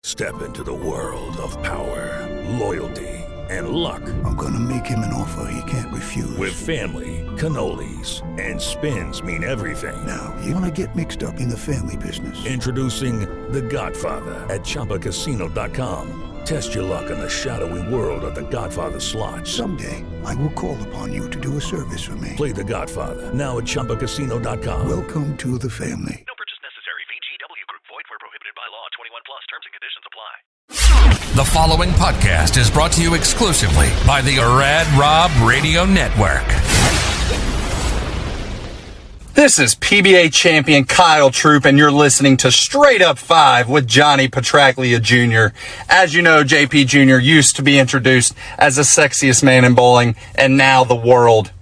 Step into the world of power, loyalty, and luck. I'm gonna make him an offer he can't refuse. With family, cannolis, and spins mean everything. Now, you wanna get mixed up in the family business. Introducing The Godfather at ChumbaCasino.com. Test your luck in the shadowy world of The Godfather slot. Someday, I will call upon you to do a service for me. Play The Godfather now at ChumbaCasino.com. Welcome to the family. No purchase necessary. VGW Group. Void where prohibited by law. 21 plus. Terms and conditions apply. The following podcast is brought to you exclusively by the Rad Rob Radio Network. This is PBA champion Kyle Troop, and you're listening to Straight Up 5 with Johnny Petraglia Jr. As you know, JP Jr. used to be introduced as the sexiest man in bowling, and now the world.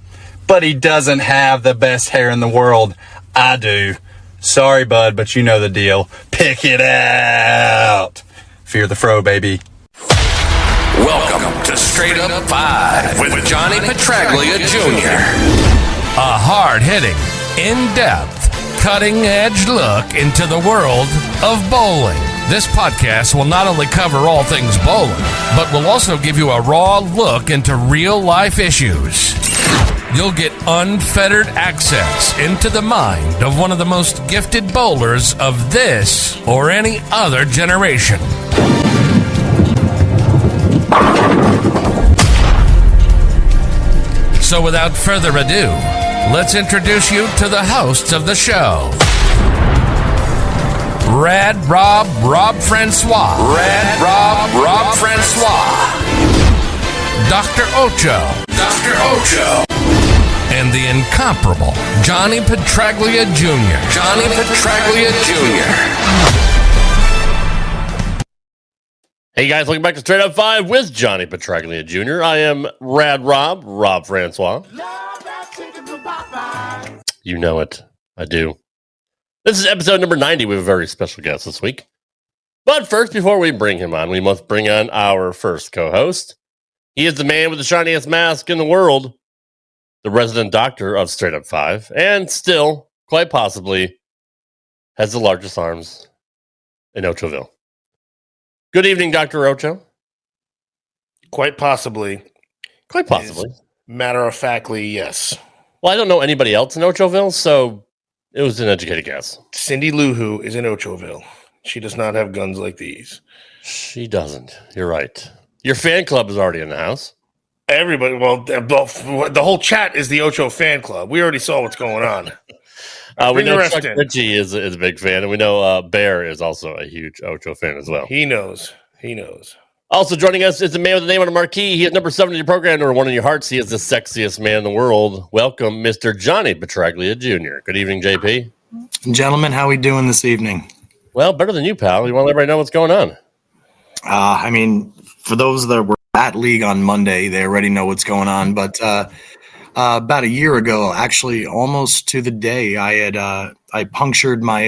But he doesn't have the best hair in the world. I do. Sorry, bud, but you know the deal. Pick it out. Fear the fro, baby. Welcome to Straight Up 5 with Johnny Petraglia Jr. A hard-hitting, in-depth, cutting-edge look into the world of bowling. This podcast will not only cover all things bowling, but will also give you a raw look into real-life issues. You'll get unfettered access into the mind of one of the most gifted bowlers of this or any other generation. So without further ado, let's introduce you to the hosts of the show. Rad Rob, Rob Francois. Rad Rob, Rob Francois. Dr. Ocho. Dr. Ocho. And the incomparable Johnny Petraglia Jr. Johnny Petraglia Jr. Hey guys, welcome back to Straight Up 5 with Johnny Petraglia Jr. I am Rad Rob, Rob Francois. You know it. I do. This is episode number 90. We have a very special guest this week. But first, before we bring him on, we must bring on our first co-host. He is the man with the shiniest mask in the world, the resident doctor of Straight Up 5, and still, quite possibly, has the largest arms in Ochoville. Good evening, Dr. Ocho. Quite possibly. Quite possibly. Matter-of-factly, yes. Well, I don't know anybody else in Ochoville, so it was an educated guess. Cindy Lou Who is in Ochoville. She does not have guns like these. She doesn't. You're right. Your fan club is already in the house. Everybody, well, the whole chat is the Ocho fan club. We already saw what's going on. We know Chuck Ritchie is a big fan, and we know Bear is also a huge Ocho fan as well. He knows. He knows. Also joining us is the man with the name on the marquee. He is number 7 in your program, or one in your hearts. He is the sexiest man in the world. Welcome, Mr. Johnny Petraglia Jr. Good evening, JP. Gentlemen, how we doing this evening? Well, better than you, pal. You want to let everybody know what's going on? I mean, for those that were at League on Monday, they already know what's going on. But about a year ago, actually, almost to the day, I punctured my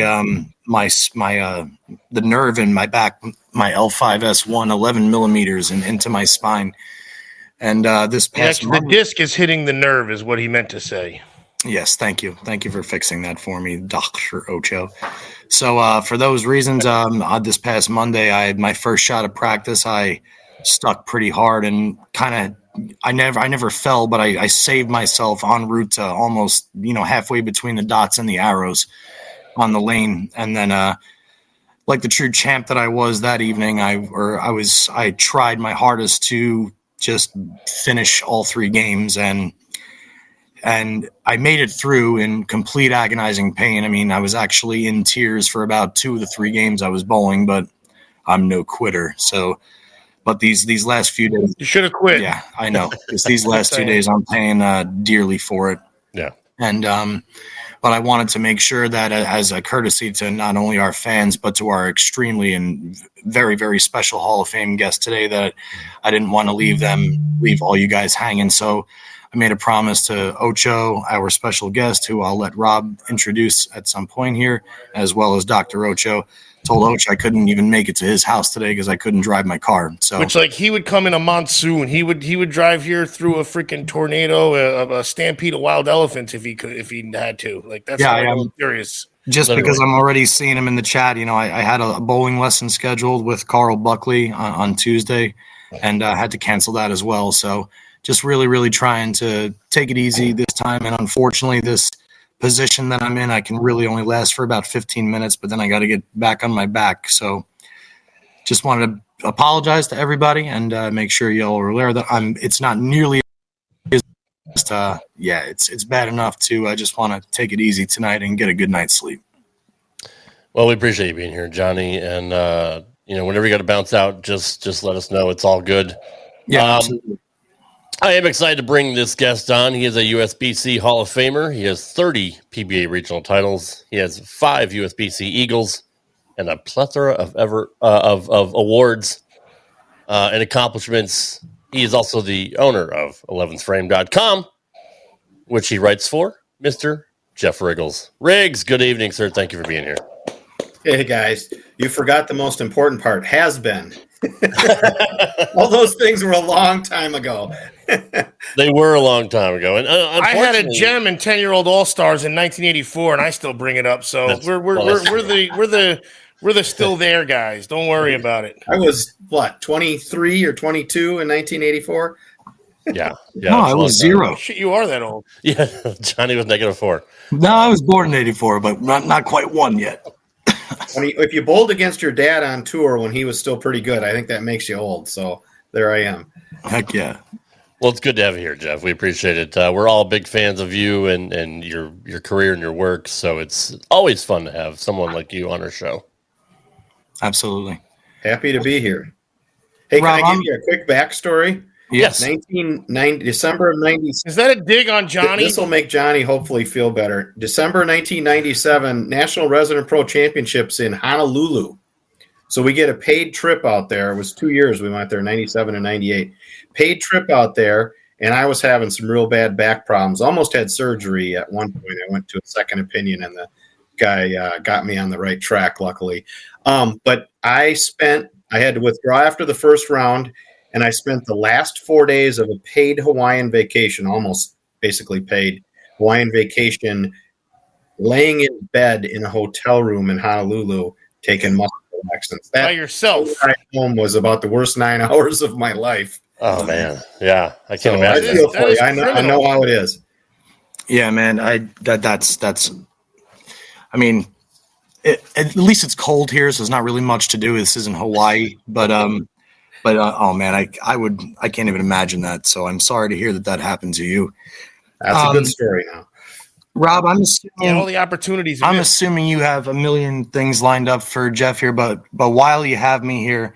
the nerve in my back, my L5S1, 11 millimeters, and into my spine. And this past the disc is hitting the nerve, is what he meant to say. Yes, thank you for fixing that for me, Dr. Ocho. So for those reasons, this past Monday, my first shot of practice, I stuck pretty hard and I never fell, but I saved myself en route to almost, halfway between the dots and the arrows on the lane. And then, like the true champ that I was that evening, I tried my hardest to just finish all 3 games, and I made it through in complete agonizing pain. I mean, I was actually in tears for about 2 of the 3 games I was bowling, but I'm no quitter. So, but these last few days, you should have quit. Yeah, I know. Because these last 2 days, I'm paying dearly for it. Yeah. And but I wanted to make sure that as a courtesy to not only our fans, but to our extremely and very, very special Hall of Fame guest today, that I didn't want to leave all you guys hanging. So I made a promise to Ocho, our special guest, who I'll let Rob introduce at some point here, as well as Dr. Ocho. Told Ocho I couldn't even make it to his house today because I couldn't drive my car. So, which, like, he would come in a monsoon. He would drive here through a freaking tornado, a stampede of wild elephants if he had to. Like, that's I'm curious. Just Literally. because I'm already seeing him in the chat, I had a bowling lesson scheduled with Carl Buckley on Tuesday, and I had to cancel that as well. So just really, really trying to take it easy this time. And unfortunately, this position that I'm in, I can really only last for about 15 minutes, but then I got to get back on my back. So just wanted to apologize to everybody and make sure y'all are aware that it's not nearly as it's bad enough to I just want to take it easy tonight and get a good night's sleep. Well, we appreciate you being here, Johnny. And, whenever you got to bounce out, just let us know. It's all good. Yeah, absolutely. I am excited to bring this guest on. He is a USBC Hall of Famer. He has 30 PBA regional titles. He has 5 USBC Eagles and a plethora of awards and accomplishments. He is also the owner of 11thframe.com, which he writes for, Mr. Jeff Richgals. Riggs, good evening, sir. Thank you for being here. Hey, guys. You forgot the most important part, has been. All those things were a long time ago. They were a long time ago. And I had a gem in 10-year-old All-Stars in 1984, and I still bring it up. So we're the still there guys. Don't worry about it. I was 23 or 22 in 1984. Yeah. No, I was 0. Shit, you are that old. Yeah, Johnny was -4. No, I was born in 84, but not quite 1 yet. If you bowled against your dad on tour when he was still pretty good, I think that makes you old. So there I am. Heck yeah. Well, it's good to have you here, Jeff. We appreciate it. We're all big fans of you and your career and your work. So it's always fun to have someone like you on our show. Absolutely. Happy to be here. Hey, Rob, can I give you a quick backstory? Yes. 1990, December of 90. Is that a dig on Johnny? This will make Johnny hopefully feel better. December 1997, National Resident Pro Championships in Honolulu. So we get a paid trip out there. It was 2 years we went there, 97 and 98. Paid trip out there, and I was having some real bad back problems. Almost had surgery at one point. I went to a second opinion, and the guy got me on the right track, luckily. But I had to withdraw after the first round, and I spent the last 4 days of a paid Hawaiian vacation, almost basically paid Hawaiian vacation, laying in bed in a hotel room in Honolulu, taking muscle relaxants. By yourself. That ride home was about the worst 9 hours of my life. Oh, man. Yeah, I can't I imagine. feel for you. I know how it is. Yeah, man. That's. I mean, at least it's cold here, so there's not really much to do. This isn't Hawaii, but oh man, I can't even imagine that. So I'm sorry to hear that happened to you. That's a good story now. Rob, I'm assuming all the opportunities. I'm assuming you have a million things lined up for Jeff here, but while you have me here,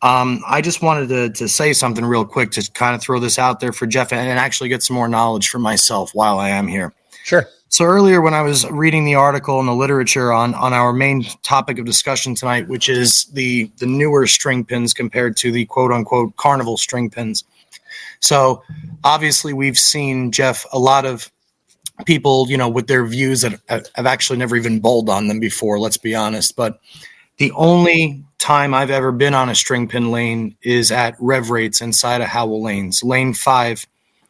I just wanted to say something real quick to kind of throw this out there for Jeff and actually get some more knowledge for myself while I am here. Sure. So earlier when I was reading the article and the literature on our main topic of discussion tonight, which is the newer string pins compared to the quote unquote carnival string pins. So obviously we've seen, Jeff, a lot of people, with their views that have actually never even bowled on them before, let's be honest. But the only time I've ever been on a string pin lane is at Rev Rates inside of Howell Lanes. Lane 5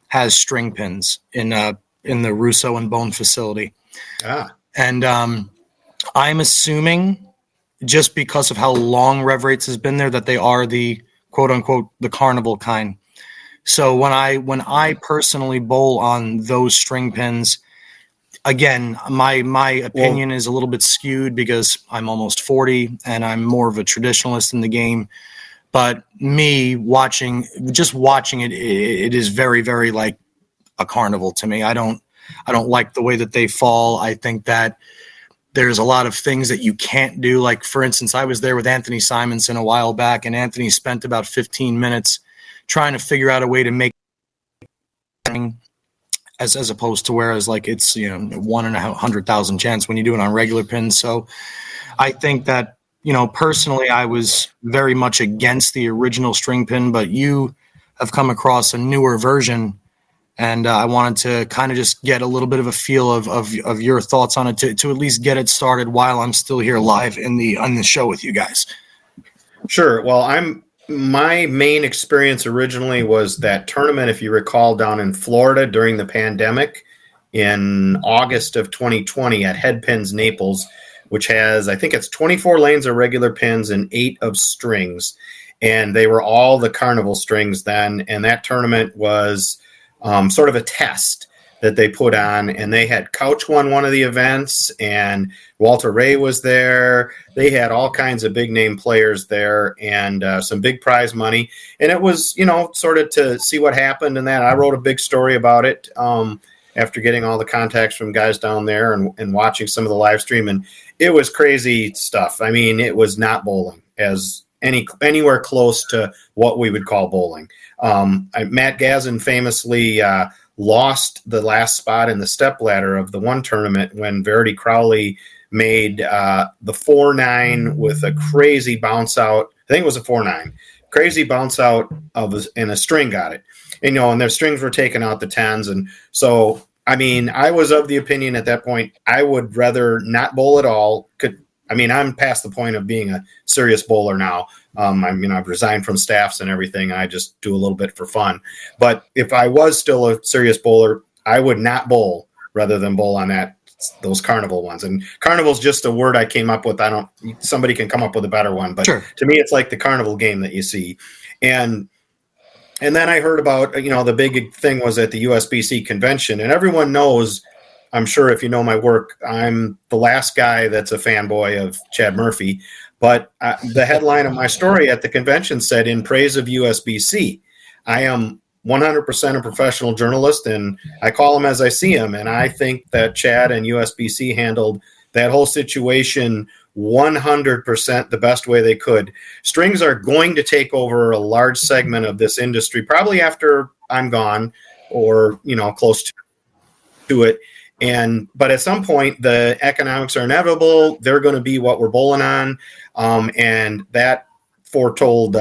has string pins in the Russo and Bone facility. And I'm assuming just because of how long Rev Rates has been there that they are the quote unquote the carnival kind. So when I personally bowl on those string pins, again, my opinion is a little bit skewed because I'm almost 40 and I'm more of a traditionalist in the game. But me watching it, it is very, very like a carnival to me. I don't like the way that they fall. I think that there's a lot of things that you can't do. Like, for instance, I was there with Anthony Simonson a while back, and Anthony spent about 15 minutes trying to figure out a way to make as opposed to whereas like it's 1 in 100,000 chance when you do it on regular pins. So I think that personally I was very much against the original string pin, but you have come across a newer version, and I wanted to kind of just get a little bit of a feel of your thoughts on it to at least get it started while I'm still here live on the show with you guys. Sure. Well, my main experience originally was that tournament, if you recall, down in Florida during the pandemic in August of 2020 at Headpins Naples, which has, I think it's 24 lanes of regular pins and 8 of strings. And they were all the carnival strings then. And that tournament was sort of a test that they put on, and they had Couch won one of the events, and Walter Ray was there. They had all kinds of big name players there, and some big prize money. And it was, sort of to see what happened. And that I wrote a big story about it after getting all the contacts from guys down there and watching some of the live stream. And it was crazy stuff. I mean, it was not bowling as anywhere close to what we would call bowling. Matt Gazin famously lost the last spot in the stepladder of the one tournament when Verity Crowley made the 4-9 with a crazy bounce out. I think it was a 4-9, crazy bounce out and a string got it. And their strings were taking out the 10s. And so, I mean, I was of the opinion at that point, I would rather not bowl at all. I'm past the point of being a serious bowler now. I've resigned from staffs and everything. And I just do a little bit for fun. But if I was still a serious bowler, I would not bowl rather than bowl on those carnival ones. And carnival's just a word I came up with. Somebody can come up with a better one, but sure. To me, it's like the carnival game that you see. And then I heard about, the big thing was at the USBC convention, and everyone knows, I'm sure if you know my work, I'm the last guy that's a fanboy of Chad Murphy. But the headline of my story at the convention said, "In praise of USBC." I am 100% a professional journalist, and I call them as I see them. And I think that Chad and USBC handled that whole situation 100% the best way they could. Strings are going to take over a large segment of this industry, probably after I'm gone or, close to it. But at some point, the economics are inevitable. They're going to be what we're bowling on. And that foretold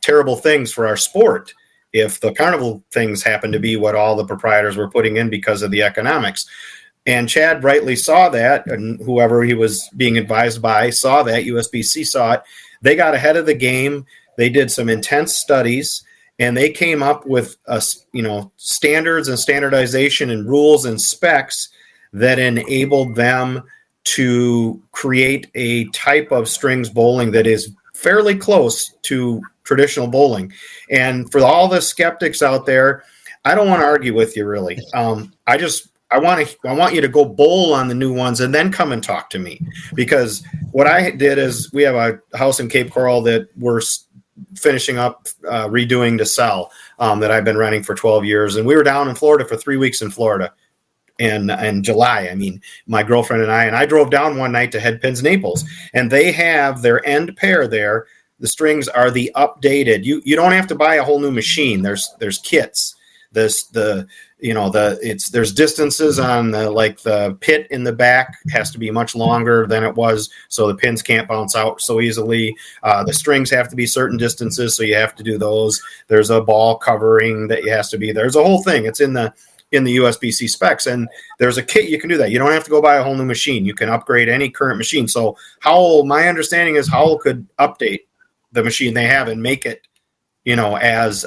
terrible things for our sport if the carnival things happen to be what all the proprietors were putting in because of the economics. And Chad rightly saw that, and whoever he was being advised by saw that. USBC saw it. They got ahead of the game. They did some intense studies, and they came up with standards and standardization and rules and specs that enabled them to create a type of strings bowling that is fairly close to traditional bowling. And for all the skeptics out there, I don't want to argue with you, really. I want you to go bowl on the new ones and then come and talk to me. Because what I did is we have a house in Cape Coral that we're finishing up redoing to sell that I've been renting for 12 years. And we were down in Florida for 3 weeks in Florida. In July, my girlfriend and I drove down one night to Headpins Naples, and they have their end pair there. The strings are the updated. You don't have to buy a whole new machine. There's kits. There's distances on the pit in the back has to be much longer than it was, so the pins can't bounce out so easily. The strings have to be certain distances, so you have to do those. There's a ball covering that has to be. There's a whole thing. It's in the USBC specs, and there's a kit you can do that. You don't have to go buy a whole new machine. You can upgrade any current machine. So my understanding is Howell could update the machine they have and make it, as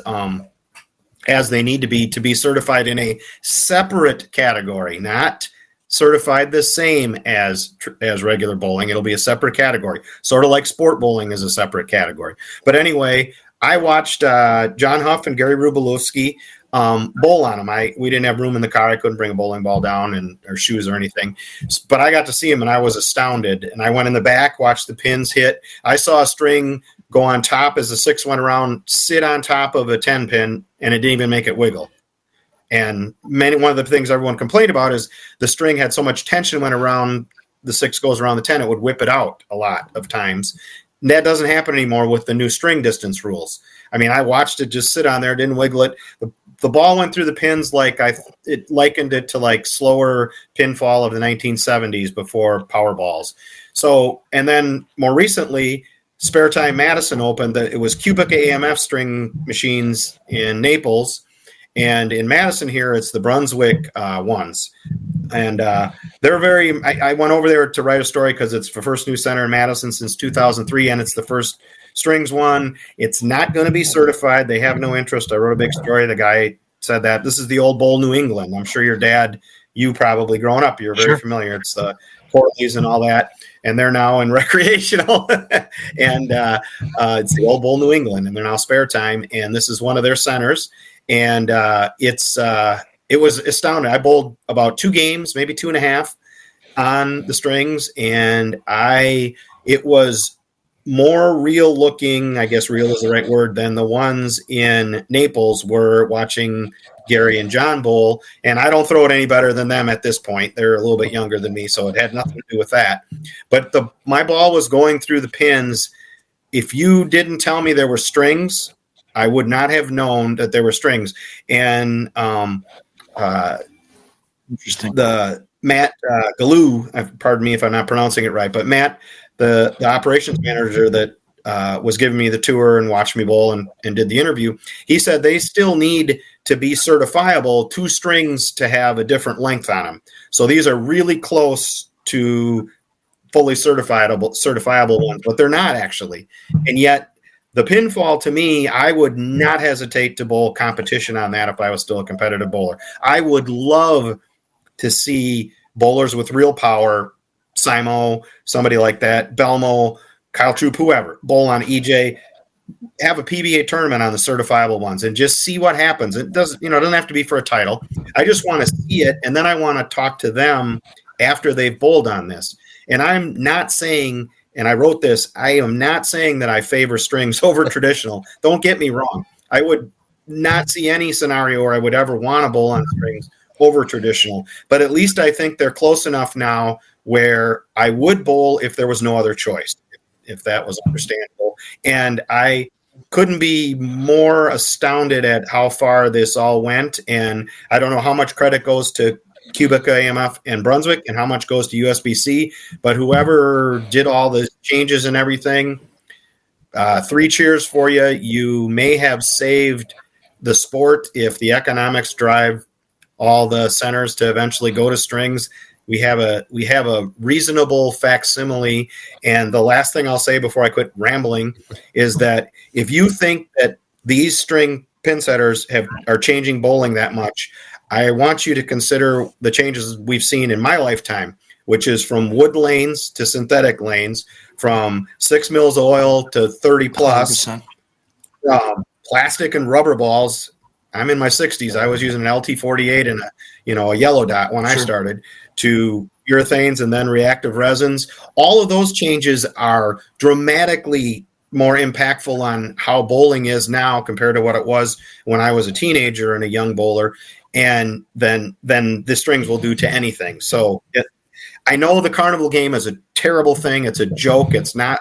they need to be certified in a separate category, not certified the same as regular bowling. It'll be a separate category, sort of like sport bowling is a separate category. But anyway, I watched John Huff and Gary Rubalowski bowl on them. We didn't have room in the car. I couldn't bring a bowling ball down or shoes or anything, but I got to see him and I was astounded. And I went in the back, watched the pins hit. I saw a string go on top as the 6 went around, sit on top of a 10 pin, and it didn't even make it wiggle. And one of the things everyone complained about is the string had so much tension when around the 6 goes around the 10, it would whip it out a lot of times. And that doesn't happen anymore with the new string distance rules. I watched it just sit on there, didn't wiggle it. The ball went through the pins it likened it to like slower pinfall of the 1970s before power balls. So, and then more recently, Spare Time Madison opened. It was cubic AMF string machines in Naples, and in Madison here, it's the Brunswick ones. And they're very. I went over there to write a story because it's the first new center in Madison since 2003, and it's the first strings one. It's not going to be certified. They have no interest. I wrote a big story. The guy said that this is the old Bowl New England. I'm sure your dad you probably growing up, you're very familiar. It's the Portleys and all that, and they're now in recreational, and it's the Old Bull New England, and they're now Spare Time, and this is one of their centers, and it was astounding. I bowled about 2 games, maybe 2.5, on the strings, and it was more real looking, I guess real is the right word, than the ones in Naples were watching Gary and John bowl. And I don't throw it any better than them at this point. They're a little bit younger than me, so it had nothing to do with that. But my ball was going through the pins. If you didn't tell me there were strings, I would not have known that there were strings. And interesting. The Matt Galoo, pardon me if I'm not pronouncing it right, but Matt, the operations manager that was giving me the tour and watched me bowl and did the interview, he said they still need to be certifiable 2 strings to have a different length on them. So these are really close to fully certifiable ones, but they're not actually. And yet the pinfall, to me, I would not hesitate to bowl competition on that if I was still a competitive bowler. I would love to see bowlers with real power, Simo, somebody like that, Belmo, Kyle Troop, whoever, bowl on EJ, have a PBA tournament on the certifiable ones and just see what happens. It doesn't have to be for a title. I just want to see it, and then I want to talk to them after they've bowled on this. And I'm not saying, and I wrote this, I am not saying that I favor strings over traditional. Don't get me wrong. I would not see any scenario where I would ever want to bowl on strings over traditional. But at least I think they're close enough now where I would bowl if there was no other choice, if that was understandable. And I couldn't be more astounded at how far this all went. And I don't know how much credit goes to Cubica, AMF, and Brunswick and how much goes to USBC, but whoever did all the changes and everything, 3 cheers for you. You may have saved the sport if the economics drive all the centers to eventually go to strings. We have a reasonable facsimile. And the last thing I'll say before I quit rambling is that if you think that these string pin setters are changing bowling that much, I want you to consider the changes we've seen in my lifetime, which is from wood lanes to synthetic lanes, from 6 mils of oil to 30 plus, plastic and rubber balls. I'm in my 60s. I was using an LT48 and a yellow dot when I started, to urethanes and then reactive resins. All of those changes are dramatically more impactful on how bowling is now compared to what it was when I was a teenager and a young bowler. And then the strings will do to anything. So I know the carnival game is a terrible thing. It's a joke. It's not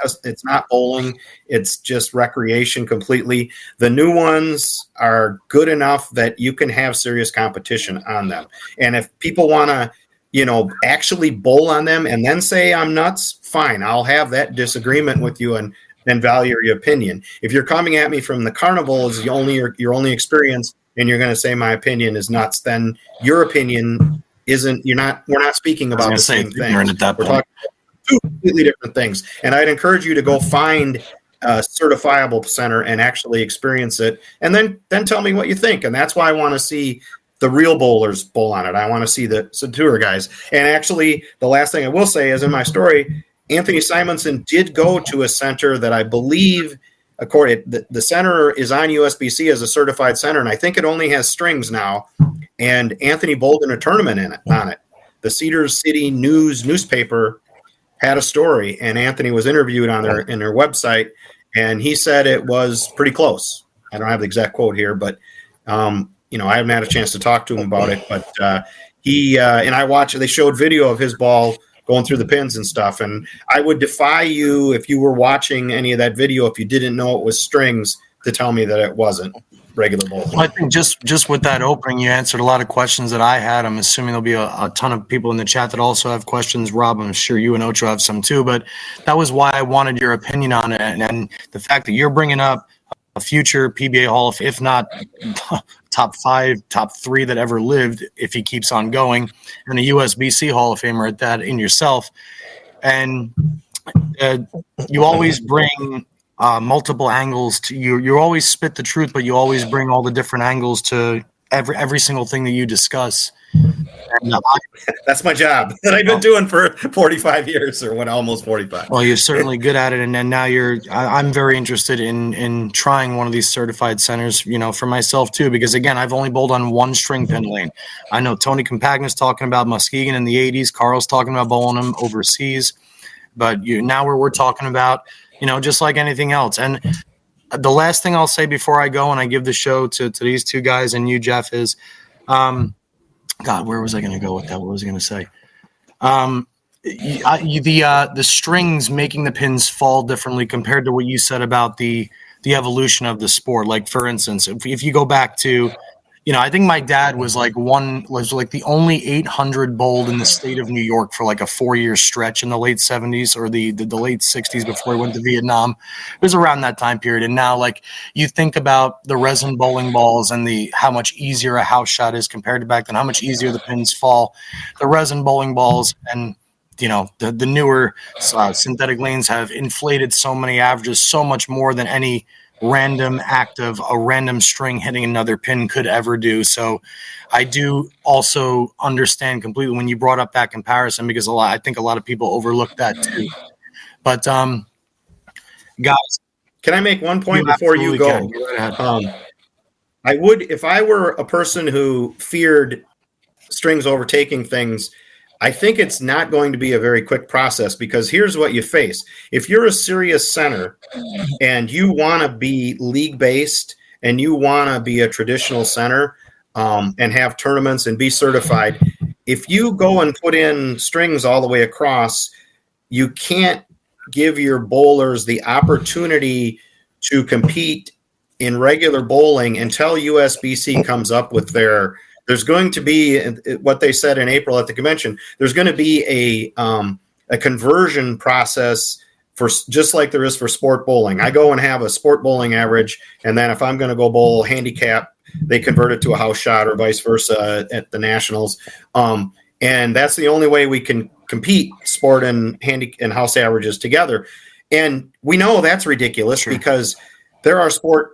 bowling. It's just recreation completely. The new ones are good enough that you can have serious competition on them. And if people want to, actually bowl on them and then say I'm nuts, fine. I'll have that disagreement with you and value your opinion. If you're coming at me from the carnival as your only experience and you're going to say my opinion is nuts, then your opinion isn't. We're not speaking about the same thing. We're talking about 2 completely different things. And I'd encourage you to go find a certifiable center and actually experience it, and then tell me what you think. And that's why I want to see the real bowlers bowl on it. I want to see the tour guys. And actually, the last thing I will say is in my story, Anthony Simonson did go to a center that I believe, the center is on USBC as a certified center, and I think it only has strings now. And Anthony bowled in a tournament on it. The Cedars City News newspaper had a story, and Anthony was interviewed in their website, and he said it was pretty close. I don't have the exact quote here, but I haven't had a chance to talk to him about it. But he and I watched. They showed video of his ball going through the pins and stuff. And I would defy you, if you were watching any of that video, if you didn't know it was strings, to tell me that it wasn't regular bowling. Well, I think just with that opening, you answered a lot of questions that I had. I'm assuming there'll be a ton of people in the chat that also have questions. Rob, I'm sure you and Ocho have some too, but that was why I wanted your opinion on it. And the fact that you're bringing up a future PBA Hall of, if not top 5, top 3 that ever lived, if he keeps on going, and a USBC Hall of Famer at that in yourself. And you always bring multiple angles to you always spit the truth, but you always bring all the different angles to every single thing that you discuss. That's my job that I've been doing for 45 years or almost 45. Well, you're certainly good at it, and then now I'm very interested in trying one of these certified centers, for myself too, because again, I've only bowled on one string pin lane. I know Tony Compagna's talking about Muskegon in the 80s. Carl's talking about bowling them overseas, but now we're talking about, just like anything else. And the last thing I'll say before I go and I give the show to these two guys and you, Jeff, is, God, where was I going to go with that? What was I going to say? The strings making the pins fall differently compared to what you said about the evolution of the sport. Like, for instance, if you go back to, I think my dad was like the only 800 bowled in the state of New York for like a 4-year stretch in the late 70s or the late 60s before he went to Vietnam. It was around that time period. And now, like, you think about the resin bowling balls and how much easier a house shot is compared to back then, how much easier the pins fall. The resin bowling balls and the newer synthetic lanes have inflated so many averages, so much more than any random act of a random string hitting another pin could ever do. So I do also understand completely when you brought up that comparison, because I think a lot of people overlook that too. But guys, can I make one point before you go? I would, if I were a person who feared strings overtaking things, I think it's not going to be a very quick process, because here's what you face. If you're a serious center and you want to be league-based and you want to be a traditional center and have tournaments and be certified, if you go and put in strings all the way across, you can't give your bowlers the opportunity to compete in regular bowling until USBC comes up with there's going to be what they said in April at the convention. There's going to be a conversion process for just like there is for sport bowling. I go and have a sport bowling average, and then if I'm going to go bowl handicap, they convert it to a house shot or vice versa at the nationals. And that's the only way we can compete sport and house averages together. And we know that's ridiculous because there are sport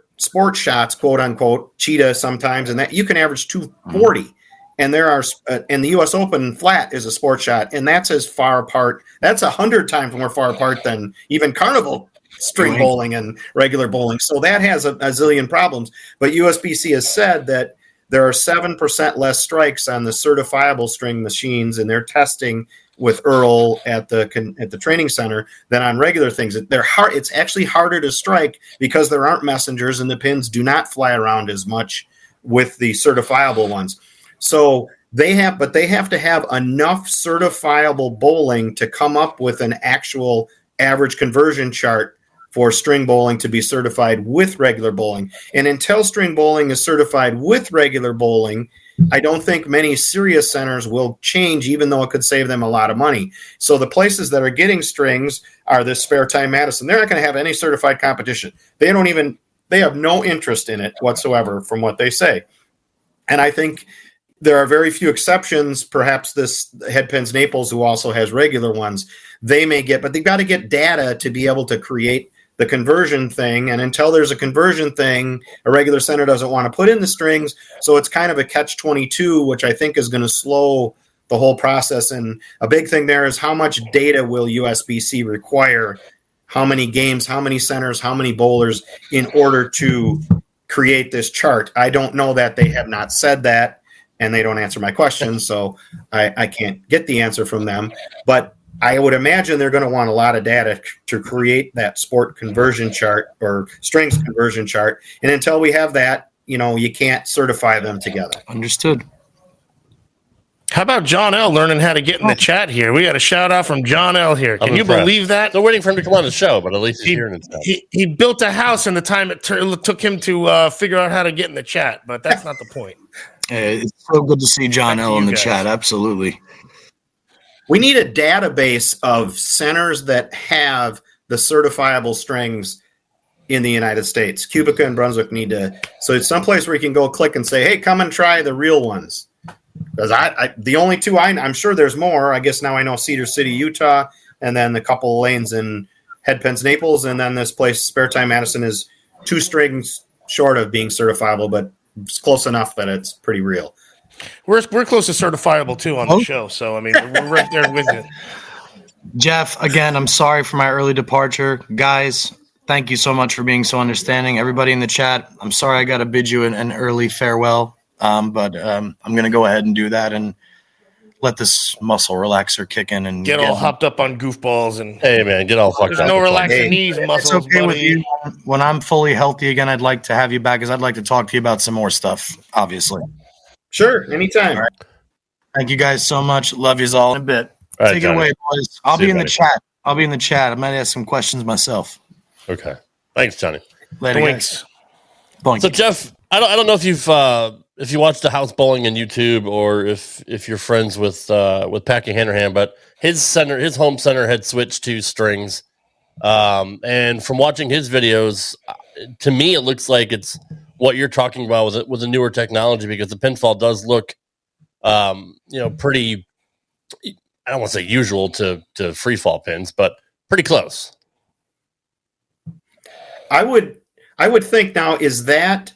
shots, quote unquote, cheetah sometimes, and that you can average 240. And there are, and the U.S. Open flat is a sport shot, and that's as far apart. That's 100 times more far apart than even carnival string bowling and regular bowling. So that has a zillion problems. But USBC has said that there are 7% less strikes on the certifiable string machines, and they're testing with Earl at the training center than on regular things. It's actually harder to strike because there aren't messengers and the pins do not fly around as much with the certifiable ones. So they have to have enough certifiable bowling to come up with an actual average conversion chart for string bowling to be certified with regular bowling. And until string bowling is certified with regular bowling, I don't think many serious centers will change, even though it could save them a lot of money. So the places that are getting strings are this Spare Time Madison. They're not going to have any certified competition. They have no interest in it whatsoever from what they say. And I think there are very few exceptions. Perhaps this Headpins Naples, who also has regular ones, they may get, but they've got to get data to be able to create the conversion thing. And until there's a conversion thing, a regular center doesn't want to put in the strings. So it's kind of a catch-22, which I think is going to slow the whole process. And a big thing there is how much data will USBC require, how many games, how many centers, how many bowlers in order to create this chart. I don't know that. They have not said that, and they don't answer my questions. So I can't get the answer from them. But I would imagine they're going to want a lot of data to create that sport conversion chart or strings conversion chart. And until we have that, you can't certify them together. Understood. How about John L. learning how to get in the chat here? We got a shout out from John L. here. Can you believe that? They're waiting for him to come on the show, but at least he's hearing himself. He built a house in the time it took him to figure out how to get in the chat, but that's not the point. It's so good to see John L. in the chat. Absolutely. We need a database of centers that have the certifiable strings in the United States. Cubica and Brunswick need to. So it's someplace where you can go click and say, hey, come and try the real ones. Because the only two I'm sure there's more. I guess now I know Cedar City, Utah, and then a couple of lanes in Headpins Naples. And then this place, Spare Time Madison, is 2 strings short of being certifiable, but it's close enough that it's pretty real. We're close to certifiable too on the show, so I mean we're right there with you. Jeff, again, I'm sorry for my early departure. Guys, thank you so much for being so understanding. Everybody in the chat, I'm sorry I got to bid you an early farewell, but I'm going to go ahead and do that and let this muscle relaxer kick in and get all hopped up on goofballs and hey man, get all fucked up. There's no relaxing knees muscles, it's okay buddy. with you. When I'm fully healthy again, I'd like to have you back because I'd like to talk to you about some more stuff, obviously. Sure, anytime. All right. Thank you guys so much. Love yous all in a bit. All right, Take Johnny. it away, boys. I'll See be you, in the buddy. chat. I might ask some questions myself. Okay. Thanks, Johnny. Later, Boinks. guys. Boink. So Jeff, I don't know if you watch the House Bowling on YouTube or if you're friends with Packy Hanrahan, but his home center had switched to strings. And from watching his videos, to me it looks like it's what you're talking about with a newer technology, because the pinfall does look pretty, I don't want to say usual to free fall pins, but pretty close. I would think now, is that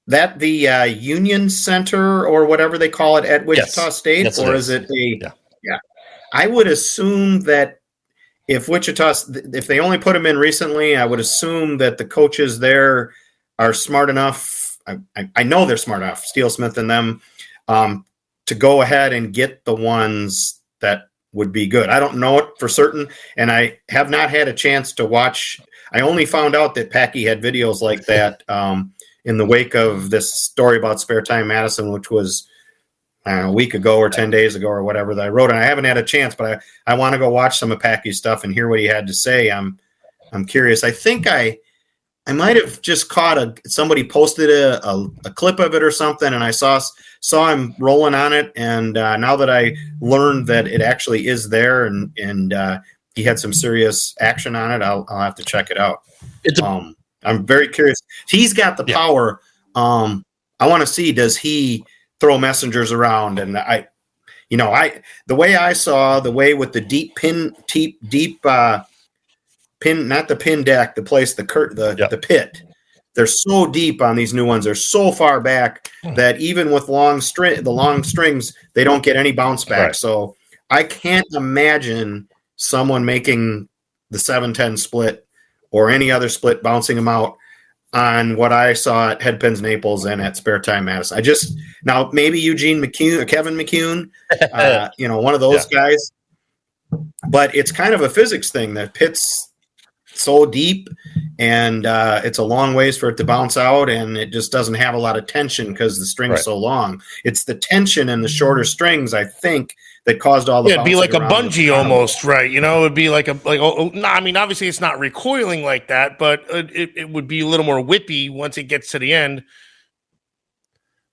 the Union Center or whatever they call it at Wichita State, Yes, or it is it a? Yeah. I would assume that if if they only put them in recently, I would assume that the coaches there are smart enough. I know they're smart enough, Steel Smith and them, to go ahead and get the ones that would be good. I don't know it for certain, and I have not had a chance to watch. I only found out that Packy had videos like that in the wake of this story about Spare Time Madison, which was a week ago or 10 days ago or whatever that I wrote. And I haven't had a chance, but I want to go watch some of Packy's stuff and hear what he had to say. I'm curious. I think I might have just caught somebody posted a clip of it or something, and I saw him rolling on it. And now that I learned that it actually is there and he had some serious action on it, I'll have to check it out. I'm very curious. He's got the power. I want to see, does he throw messengers around? And the way I saw the way with the deep pin, not the pin deck, the pit. They're so deep on these new ones. They're so far back that even with the long strings, they don't get any bounce back. Right. So I can't imagine someone making the 710 split or any other split, bouncing them out on what I saw at Headpins Naples and at Spare Time Madison. Now maybe Eugene McCune or Kevin McCune, one of those guys, but it's kind of a physics thing. That pit's so deep and it's a long ways for it to bounce out, and it just doesn't have a lot of tension because the string's so long. It's the tension in the shorter strings, I think, that caused all the it'd be like a bungee almost, right? it'd be obviously it's not recoiling like that, but it would be a little more whippy once it gets to the end.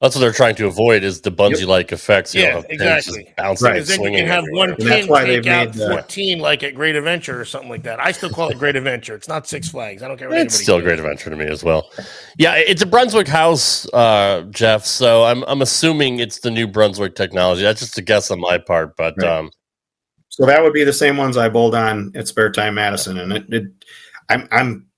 That's what they're trying to avoid, is the bungee-like effects. Exactly. Bouncing Because then you can have one pin take out 14, like at Great Adventure or something like that. I still call it Great Adventure. It's not Six Flags. I don't care what it's still a Great Adventure to me as well. Yeah, it's a Brunswick house, Jeff. So I'm assuming it's the new Brunswick technology. That's just a guess on my part, but so that would be the same ones I bowled on at Spare Time Madison, and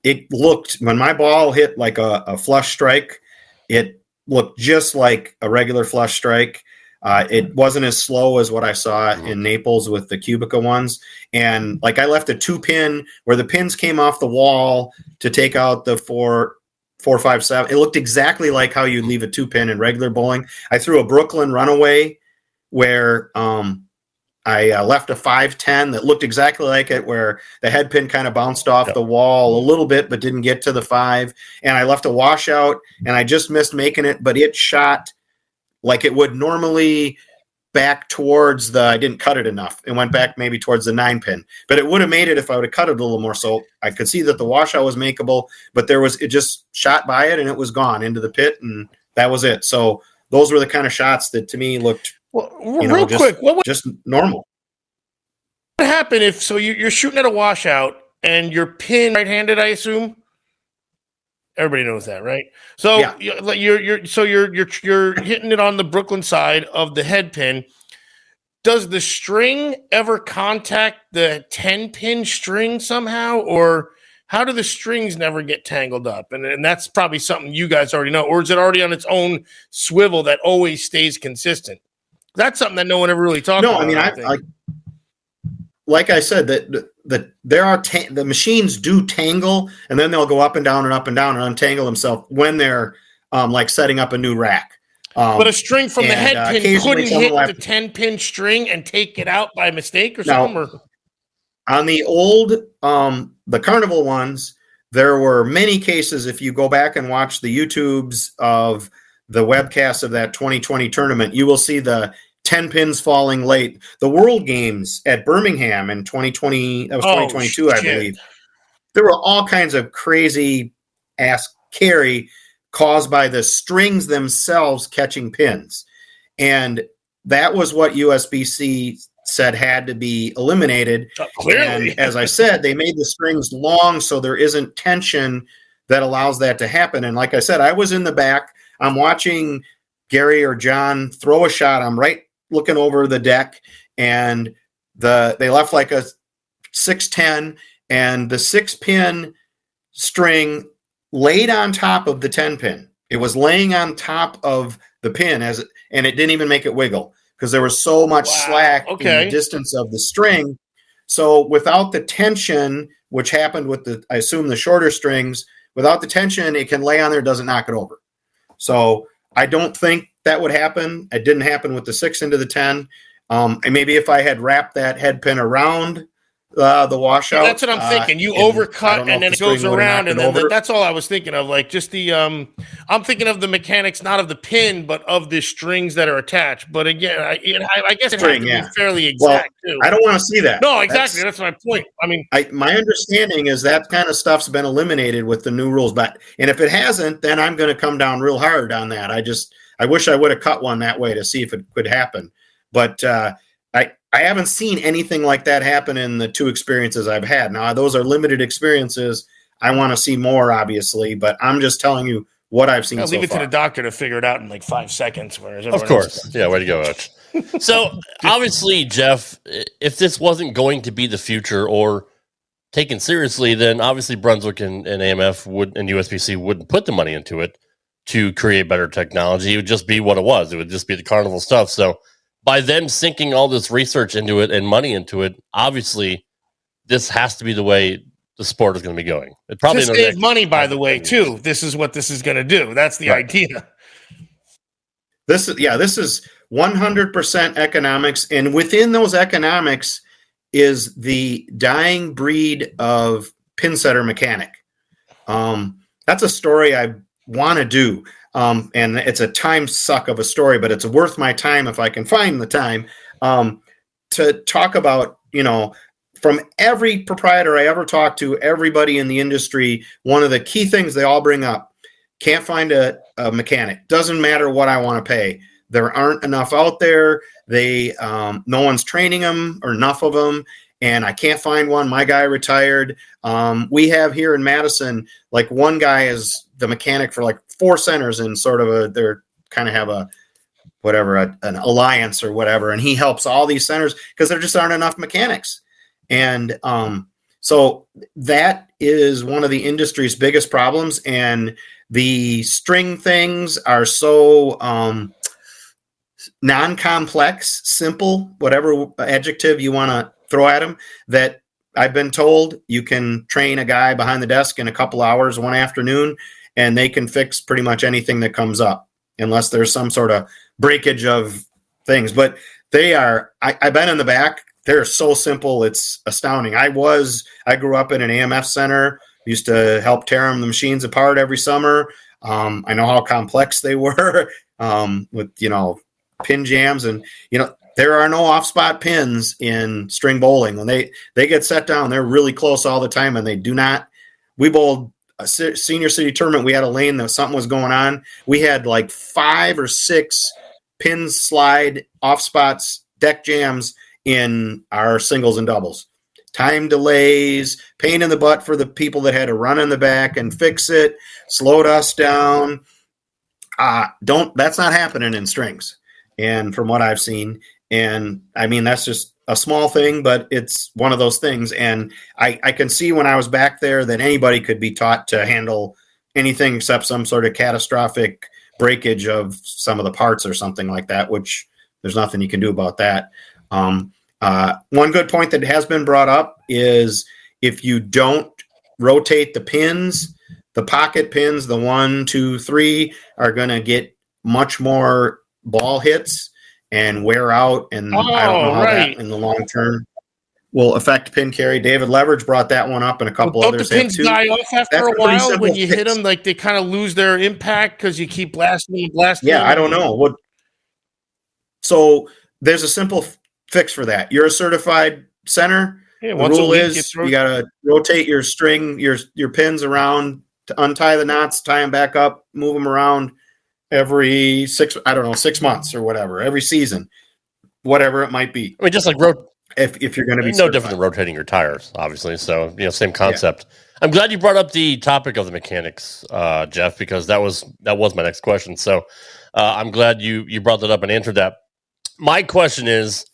it looked, when my ball hit like a flush strike, it looked just like a regular flush strike. It wasn't as slow as what I saw in Naples with the Cubica ones. And like I left a 2-pin where the pins came off the wall to take out the 4, 5, 7. It looked exactly like how you leave a 2-pin in regular bowling. I threw a Brooklyn Runaway where I left a 5-10 that looked exactly like it, where the head pin kind of bounced off the wall a little bit, but didn't get to the 5. And I left a washout, and I just missed making it, but it shot like it would normally back towards I didn't cut it enough. It went back maybe towards the 9-pin, but it would have made it if I would have cut it a little more. So I could see that the washout was makeable, but it just shot by it and it was gone into the pit, and that was it. So those were the kind of shots that to me looked, real quick, what would just normal. What would happen if you're shooting at a washout and your pin right-handed? I assume everybody knows that, right? So you're hitting it on the Brooklyn side of the head pin. Does the string ever contact the 10-pin string somehow, or how do the strings never get tangled up? And that's probably something you guys already know. Or is it already on its own swivel that always stays consistent? That's something that no one ever really talked about. No, I mean, like I said, that there are the machines do tangle, and then they'll go up and down and untangle themselves when they're like setting up a new rack. But a string from the head pin couldn't hit the 10-pin string and take it out by mistake or something? Or? On the old, the Carnival ones, there were many cases. If you go back and watch the YouTubes of the webcast of that 2020 tournament, you will see the 10 pins falling late. The World Games at Birmingham in 2020, that was 2022, I believe. There were all kinds of crazy ass carry caused by the strings themselves catching pins. And that was what USBC said had to be eliminated. Clearly. And as I said, they made the strings long so there isn't tension that allows that to happen. And like I said, I was in the back. I'm watching Gary or John throw a shot. I'm right looking over the deck, and they left like a 6-10, and the 6-pin string laid on top of the 10-pin. It was laying on top of the pin and it didn't even make it wiggle because there was so much slack in the distance of the string. So without the tension, which happened with I assume the shorter strings, without the tension, it can lay on there, doesn't knock it over. So I don't think that would happen. It didn't happen with the 6 into the 10. And maybe if I had wrapped that head pin around the washout. That's what I'm thinking. You overcut and then it goes around, and then that's all I was thinking of. Like just I'm thinking of the mechanics, not of the pin, but of the strings that are attached. But again, I guess it has to be fairly exact too. I don't want to see that. No, exactly. That's my point. I mean, my understanding is that kind of stuff's been eliminated with the new rules. And if it hasn't, then I'm going to come down real hard on that. I wish I would have cut one that way to see if it could happen. But I haven't seen anything like that happen in the 2 experiences I've had. Now, those are limited experiences. I want to see more, obviously, but I'm just telling you what I've seen so far. Leave it to the doctor to figure it out in like 5 seconds. Of course. Yeah, way to go, Oach. So, obviously, Jeff, if this wasn't going to be the future or taken seriously, then obviously Brunswick and AMF and USBC wouldn't put the money into it to create better technology. It would just be what it was. It would just be the Carnival stuff. So, by them sinking all this research into it and money into it, obviously, this has to be the way the sport is going to be going. It probably to save money, by the way, too. This is what this is going to do. That's the idea. This is 100% economics, and within those economics is the dying breed of pin setter mechanic. That's a story I want to do. And it's a time suck of a story, but it's worth my time if I can find the time to talk about, from every proprietor I ever talked to, everybody in the industry, one of the key things they all bring up, can't find a mechanic. Doesn't matter what I want to pay. There aren't enough out there. No one's training them or enough of them. And I can't find one. My guy retired. We have here in Madison, like one guy is the mechanic for like 4 centers and sort of they're kind of have an alliance or whatever. And he helps all these centers because there just aren't enough mechanics. And so that is one of the industry's biggest problems. And the string things are so non-complex, simple, whatever adjective you want to throw at them, that I've been told you can train a guy behind the desk in a couple hours one afternoon, and they can fix pretty much anything that comes up, unless there's some sort of breakage of things. But they are, I've been in the back. They're so simple. It's astounding. I grew up in an AMF center, used to help tear the machines apart every summer. I know how complex they were with, pin jams, and, there are no off-spot pins in string bowling. When they get set down, they're really close all the time, and they do not. We bowled a senior city tournament. We had a lane that something was going on. We had like 5 or 6 pin slide off-spots, deck jams in our singles and doubles. Time delays, pain in the butt for the people that had to run in the back and fix it, slowed us down. That's not happening in strings. And from what I've seen, and I mean, that's just a small thing, but it's one of those things. And I can see when I was back there that anybody could be taught to handle anything except some sort of catastrophic breakage of some of the parts or something like that, which there's nothing you can do about that. One good point that has been brought up is if you don't rotate the pins, the pocket pins, the 1, 2, 3 are going to get much more ball hits and wear out. And I don't know how that in the long term will affect pin carry. David Leverage brought that one up, and a couple others have too. Don't the pins die off after a while when you hit them? Like they kind of lose their impact because you keep blasting. Yeah, I don't know. So there's a simple fix for that. You're a certified center. Yeah, the rule is you got to rotate your string, your pins around to untie the knots, tie them back up, move them around every 6 months or whatever, every season, whatever it might be. I mean, just like if you're going to be no different than rotating your tires, obviously. So, same concept. Yeah. I'm glad you brought up the topic of the mechanics, Jeff, because that was my next question. So I'm glad you brought that up and answered that. My question is,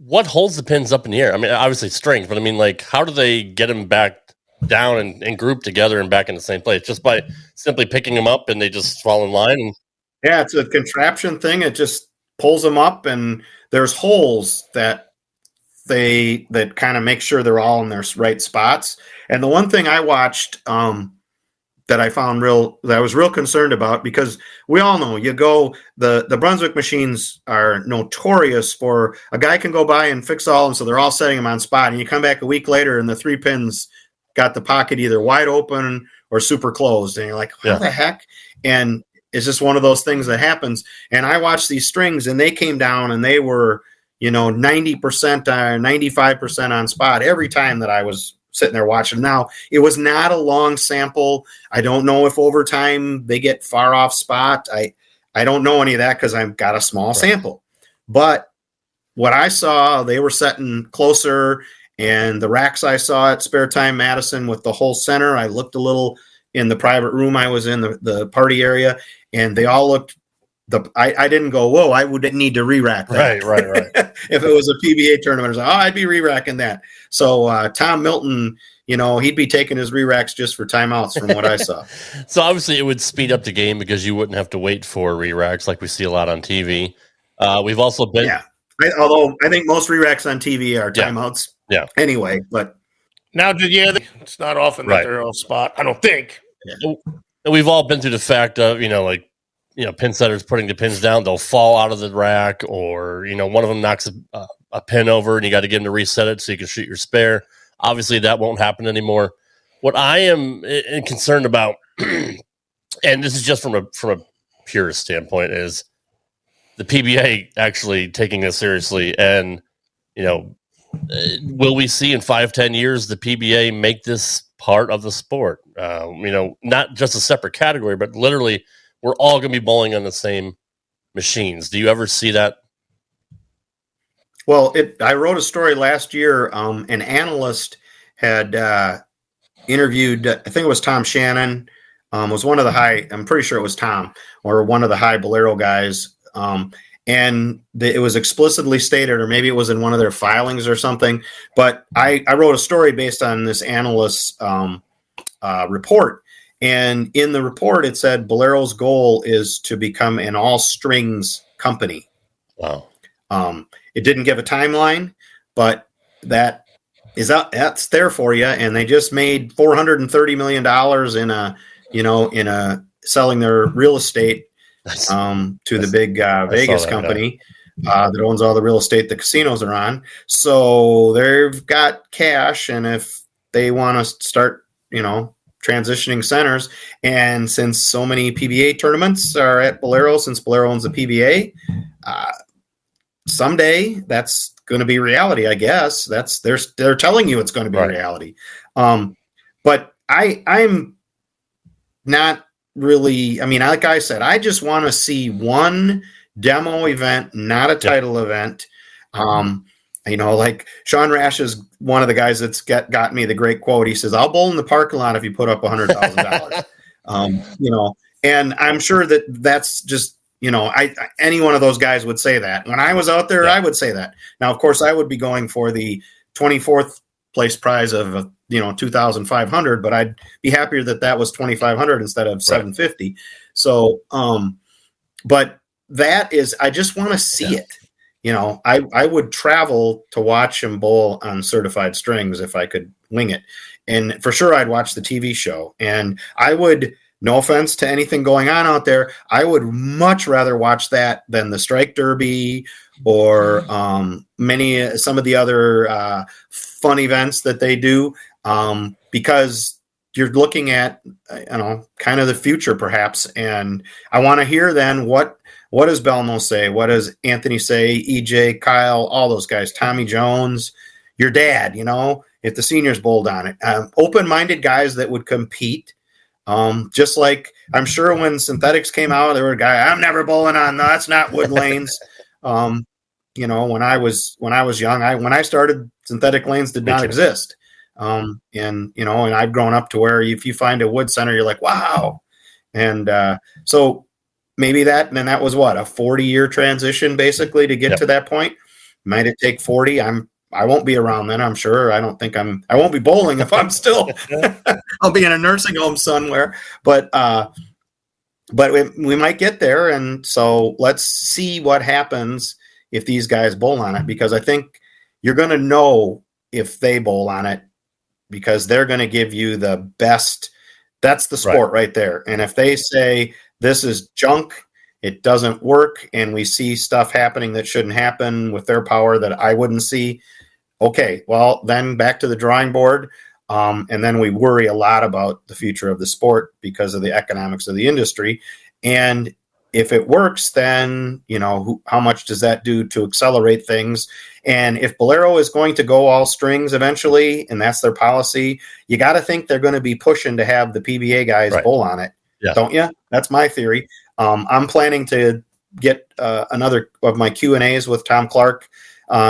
what holds the pins up in the air? I mean, obviously strength, but I mean, like, how do they get them back down and group together and back in the same place? Just by simply picking them up and they just fall in line? Yeah, it's a contraption thing. It just pulls them up, and there's holes that kind of make sure they're all in their right spots. And the one thing I watched that I found that I was real concerned about, because we all know the Brunswick machines are notorious for a guy can go by and fix all, and so they're all setting them on spot, and you come back a week later and the 3 pins got the pocket either wide open or super closed, and you're like, how the heck? And it's just one of those things that happens. And I watched these strings, and they came down, and they were 90% or 95% on spot every time that I was sitting there watching. Now, it was not a long sample. I don't know if over time they get far off spot. I don't know any of that because I've got a small sample. But what I saw, they were setting closer, and the racks I saw at Spare Time Madison with the whole center, I looked a little in the private room I was in, the party area, and they all looked I didn't go, whoa, I would need to re-rack that. Right. If it was a PBA tournament, I was like, I'd be re-racking that. So Tom Milton, he'd be taking his re-racks just for timeouts from what I saw. So obviously it would speed up the game because you wouldn't have to wait for re-racks like we see a lot on TV. We've also been... Yeah, although I think most re-racks on TV are timeouts. Yeah. Anyway, but... Now, it's not often that they're on spot, I don't think. Yeah. And we've all been through the fact of, pin setters putting the pins down, they'll fall out of the rack, or, one of them knocks a pin over and you got to get them to reset it so you can shoot your spare. Obviously, that won't happen anymore. What I am concerned about, and this is just from a purist standpoint, is the PBA actually taking this seriously. And, will we see in 5-10 years the PBA make this part of the sport? Not just a separate category, but literally we're all going to be bowling on the same machines. Do you ever see that? Well, I wrote a story last year. An analyst had interviewed, I think it was Tom Shannon, was one of the I'm pretty sure it was Tom, or one of the high Bolero guys. And it was explicitly stated, or maybe it was in one of their filings or something. But I wrote a story based on this analyst's report. And in the report, it said Bolero's goal is to become an all strings company. Wow. It didn't give a timeline, but that's there for you. And they just made $430 million in a selling their real estate to the big Vegas company that owns all the real estate the casinos are on. So they've got cash, and if they want to start, transitioning centers, and since so many PBA tournaments are at Bolero, since Bolero owns the PBA, someday that's going to be reality, I guess. They're telling you it's going to be reality. But I'm not really, like I said, I just want to see one demo event, not a title event. Like Sean Rash is one of the guys that's got me the great quote. He says, "I'll bowl in the parking lot if you put up $100,000." And I'm sure that's just any one of those guys would say that. When I was out there, I would say that. Now, of course, I would be going for the 24th place prize of 2,500, but I'd be happier that was 2,500 instead of 750. So, but that is, I just want to see it. I would travel to watch him bowl on certified strings if I could wing it. And for sure, I'd watch the TV show. And I would, no offense to anything going on out there, I would much rather watch that than the Strike Derby or some of the other fun events that they do, because you're looking at, kind of the future perhaps. And I want to hear then what does Belmo say? What does Anthony say? EJ, Kyle, all those guys, Tommy Jones, your dad, if the seniors bowled on it, open-minded guys that would compete. Just like I'm sure when synthetics came out, there were guys, I'm never bowling on, no, that's not wood lanes. When I was young, when I started, synthetic lanes did not exist. And I've grown up to where if you find a wood center, you're like, wow. And so maybe that was what, a 40-year transition basically to get to that point. Might it take 40? I won't be around then, I'm sure. I won't be bowling if I'm still, I'll be in a nursing home somewhere, but we might get there. And so let's see what happens if these guys bowl on it, because I think you're going to know if they bowl on it, because they're going to give you the best. That's the sport right there. And if they say this is junk, it doesn't work, and we see stuff happening that shouldn't happen with their power that I wouldn't see, okay, well, then back to the drawing board. And then we worry a lot about the future of the sport because of the economics of the industry. And if it works, then, how much does that do to accelerate things? And if Bolero is going to go all strings eventually, and that's their policy, you got to think they're going to be pushing to have the PBA guys bowl on it. Yeah. Don't you? That's my theory. I'm planning to get another of my Q&As with Tom Clark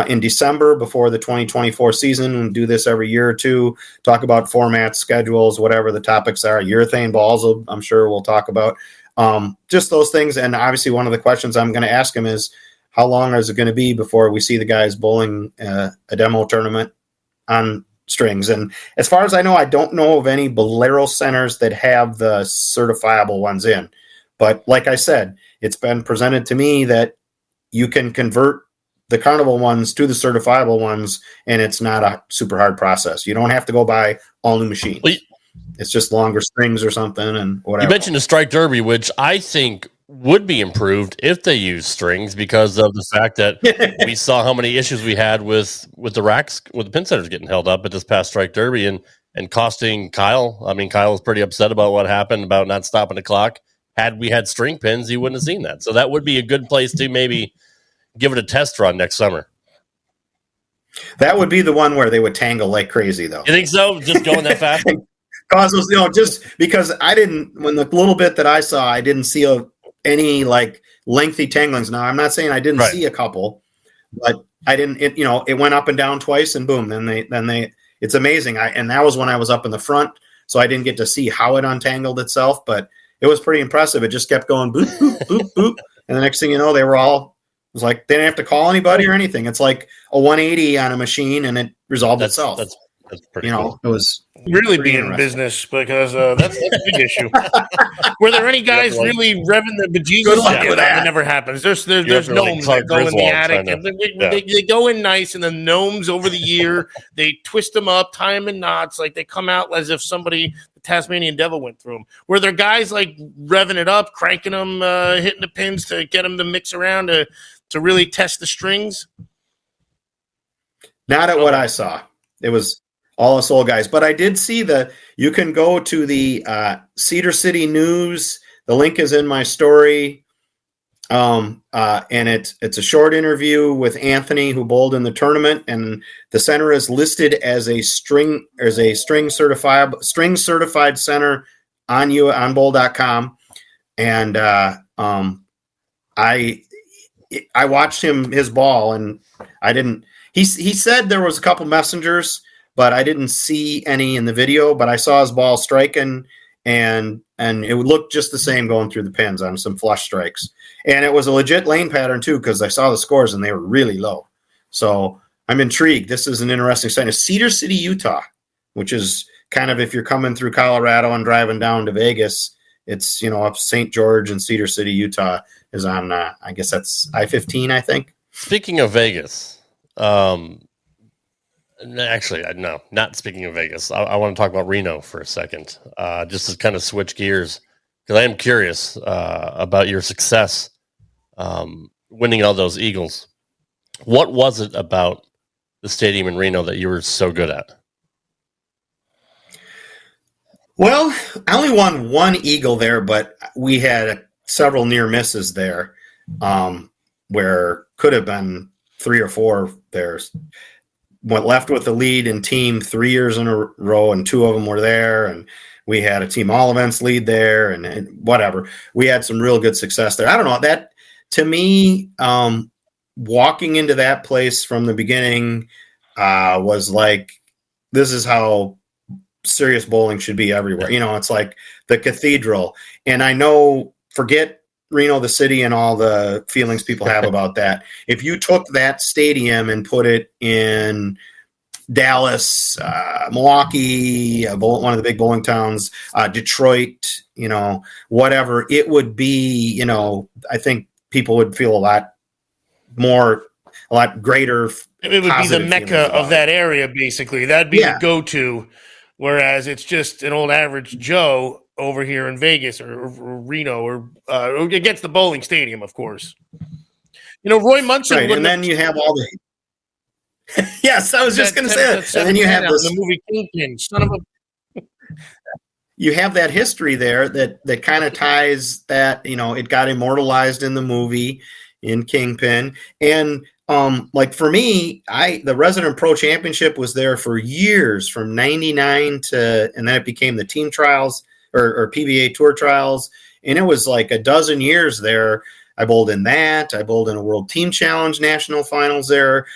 in December before the 2024 season, and do this every year or two, talk about formats, schedules, whatever the topics are. Urethane balls, I'm sure we'll talk about. Just those things. And obviously one of the questions I'm going to ask him is, how long is it going to be before we see the guys bowling a demo tournament on strings? And as far as I know, I don't know of any Bolero centers that have the certifiable ones in. But like I said, it's been presented to me that you can convert the carnival ones to the certifiable ones, and it's not a super hard process. You don't have to go buy all new machines. It's just longer strings or something and whatever. You mentioned the Strike Derby, which I think would be improved if they use strings, because of the fact that we saw how many issues we had with the racks, with the pin setters getting held up at this past Strike Derby and costing Kyle. I mean, Kyle was pretty upset about what happened about not stopping the clock. Had we had string pins, he wouldn't have seen that. So that would be a good place to maybe give it a test run next summer. That would be the one where they would tangle like crazy, though. You think so? Just going that fast? Causes, just because when the little bit that I saw, I didn't see any like lengthy tanglings. Now, I'm not saying I didn't see a couple, but I didn't. It went up and down twice, and boom. Then they. It's amazing. And that was when I was up in the front, so I didn't get to see how it untangled itself, but it was pretty impressive. It just kept going boop boop boop boop, and the next thing you know, they were all. It was like they didn't have to call anybody or anything. It's like a 180 on a machine, and it resolved itself. That's pretty cool. It was really being in business, because that's a big issue. Were there any guys really revving the bejesus? That never happens. There's gnomes that go in the attic, and they go in nice, and the gnomes over the year they twist them up, tie them in knots, like they come out as if the Tasmanian devil went through them. Were there guys like revving it up, cranking them, hitting the pins to get them to mix around to really test the strings? Not at what I saw. It was all us old guys. But I did see you can go to the Cedar City News. The link is in my story. And it's a short interview with Anthony, who bowled in the tournament, and the center is listed as a string certified center on bowl.com. And I watched his ball, and I didn't. He said there was a couple messengers, but I didn't see any in the video. But I saw his ball striking, and it would look just the same going through the pins on some flush strikes. And it was a legit lane pattern too, because I saw the scores and they were really low. So I'm intrigued. This is an interesting site. It's Cedar City, Utah, which is kind of, if you're coming through Colorado and driving down to Vegas, it's, up St. George, and Cedar City, Utah is on, I guess that's I-15, I think. Speaking of Vegas, actually, no, not speaking of Vegas. I want to talk about Reno for a second, just to kind of switch gears, because I am curious about your success winning all those Eagles. What was it about the stadium in Reno that you were so good at? Well, I only won one Eagle there, but we had several near misses there, where could have been 3 or 4 there. Went left with the lead in team 3 years in a row, and 2 of them were there. And we had a team all events lead there, and whatever. We had some real good success there. I don't know, that to me, walking into that place from the beginning was like, this is how serious bowling should be everywhere. It's like the cathedral. And I know, forget Reno, the city, and all the feelings people have about that. If you took that stadium and put it in Dallas, Milwaukee, one of the big bowling towns, Detroit, whatever, it would be, I think people would feel a lot greater. It would be the mecca of that area, basically. That'd be the go-to. Whereas it's just an old average Joe over here in Vegas or Reno or against the bowling stadium, of course. Roy Munson. Right, and then you have all the. Yes, I was just going to say that. And then you have the movie Kingpin. Son of a. You have that history there that kind of ties that. It got immortalized in the movie in Kingpin, and like for me, the Resident Pro Championship was there for years, from '99 to, and then it became the team trials or PBA Tour Trials, and it was like a dozen years there. I bowled in that. I bowled in a World Team Challenge National Finals there.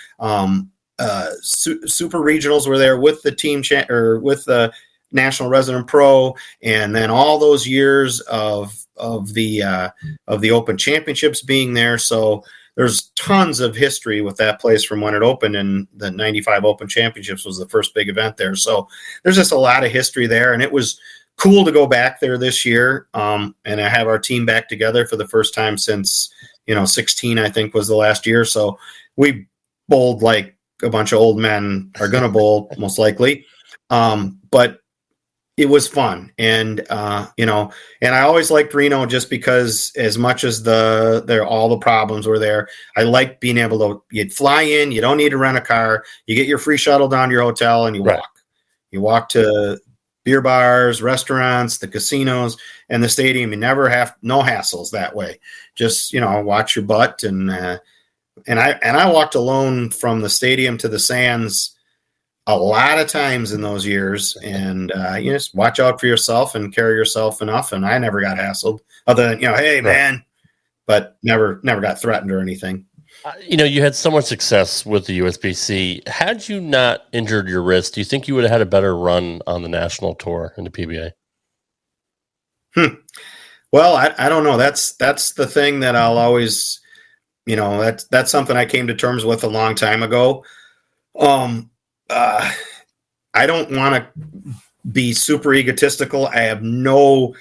Super Regionals were there with the team with the National Resident Pro, and then all those years of the Open Championships being there. So there's tons of history with that place from when it opened, and the 95 Open Championships was the first big event there. So there's just a lot of history there, and it was cool to go back there this year. And I have our team back together for the first time since, 16, I think was the last year. So we bowled like a bunch of old men are going to bowl most likely. But it was fun. And, and I always liked Reno just because, as much as all the problems were there, I liked being able to, you'd fly in, you don't need to rent a car, you get your free shuttle down to your hotel, and you walk. You walk to beer bars, restaurants, the casinos, and the stadium. You never have no hassles that way. Just, watch your butt. And I walked alone from the stadium to the sands a lot of times in those years, and you just watch out for yourself and carry yourself enough. And I never got hassled, other than, hey man, but never got threatened or anything. You had so much success with the USBC. Had you not injured your wrist, do you think you would have had a better run on the national tour in the PBA? Well, I don't know. That's the thing that I'll always, that's something I came to terms with a long time ago. I don't want to be super egotistical. I know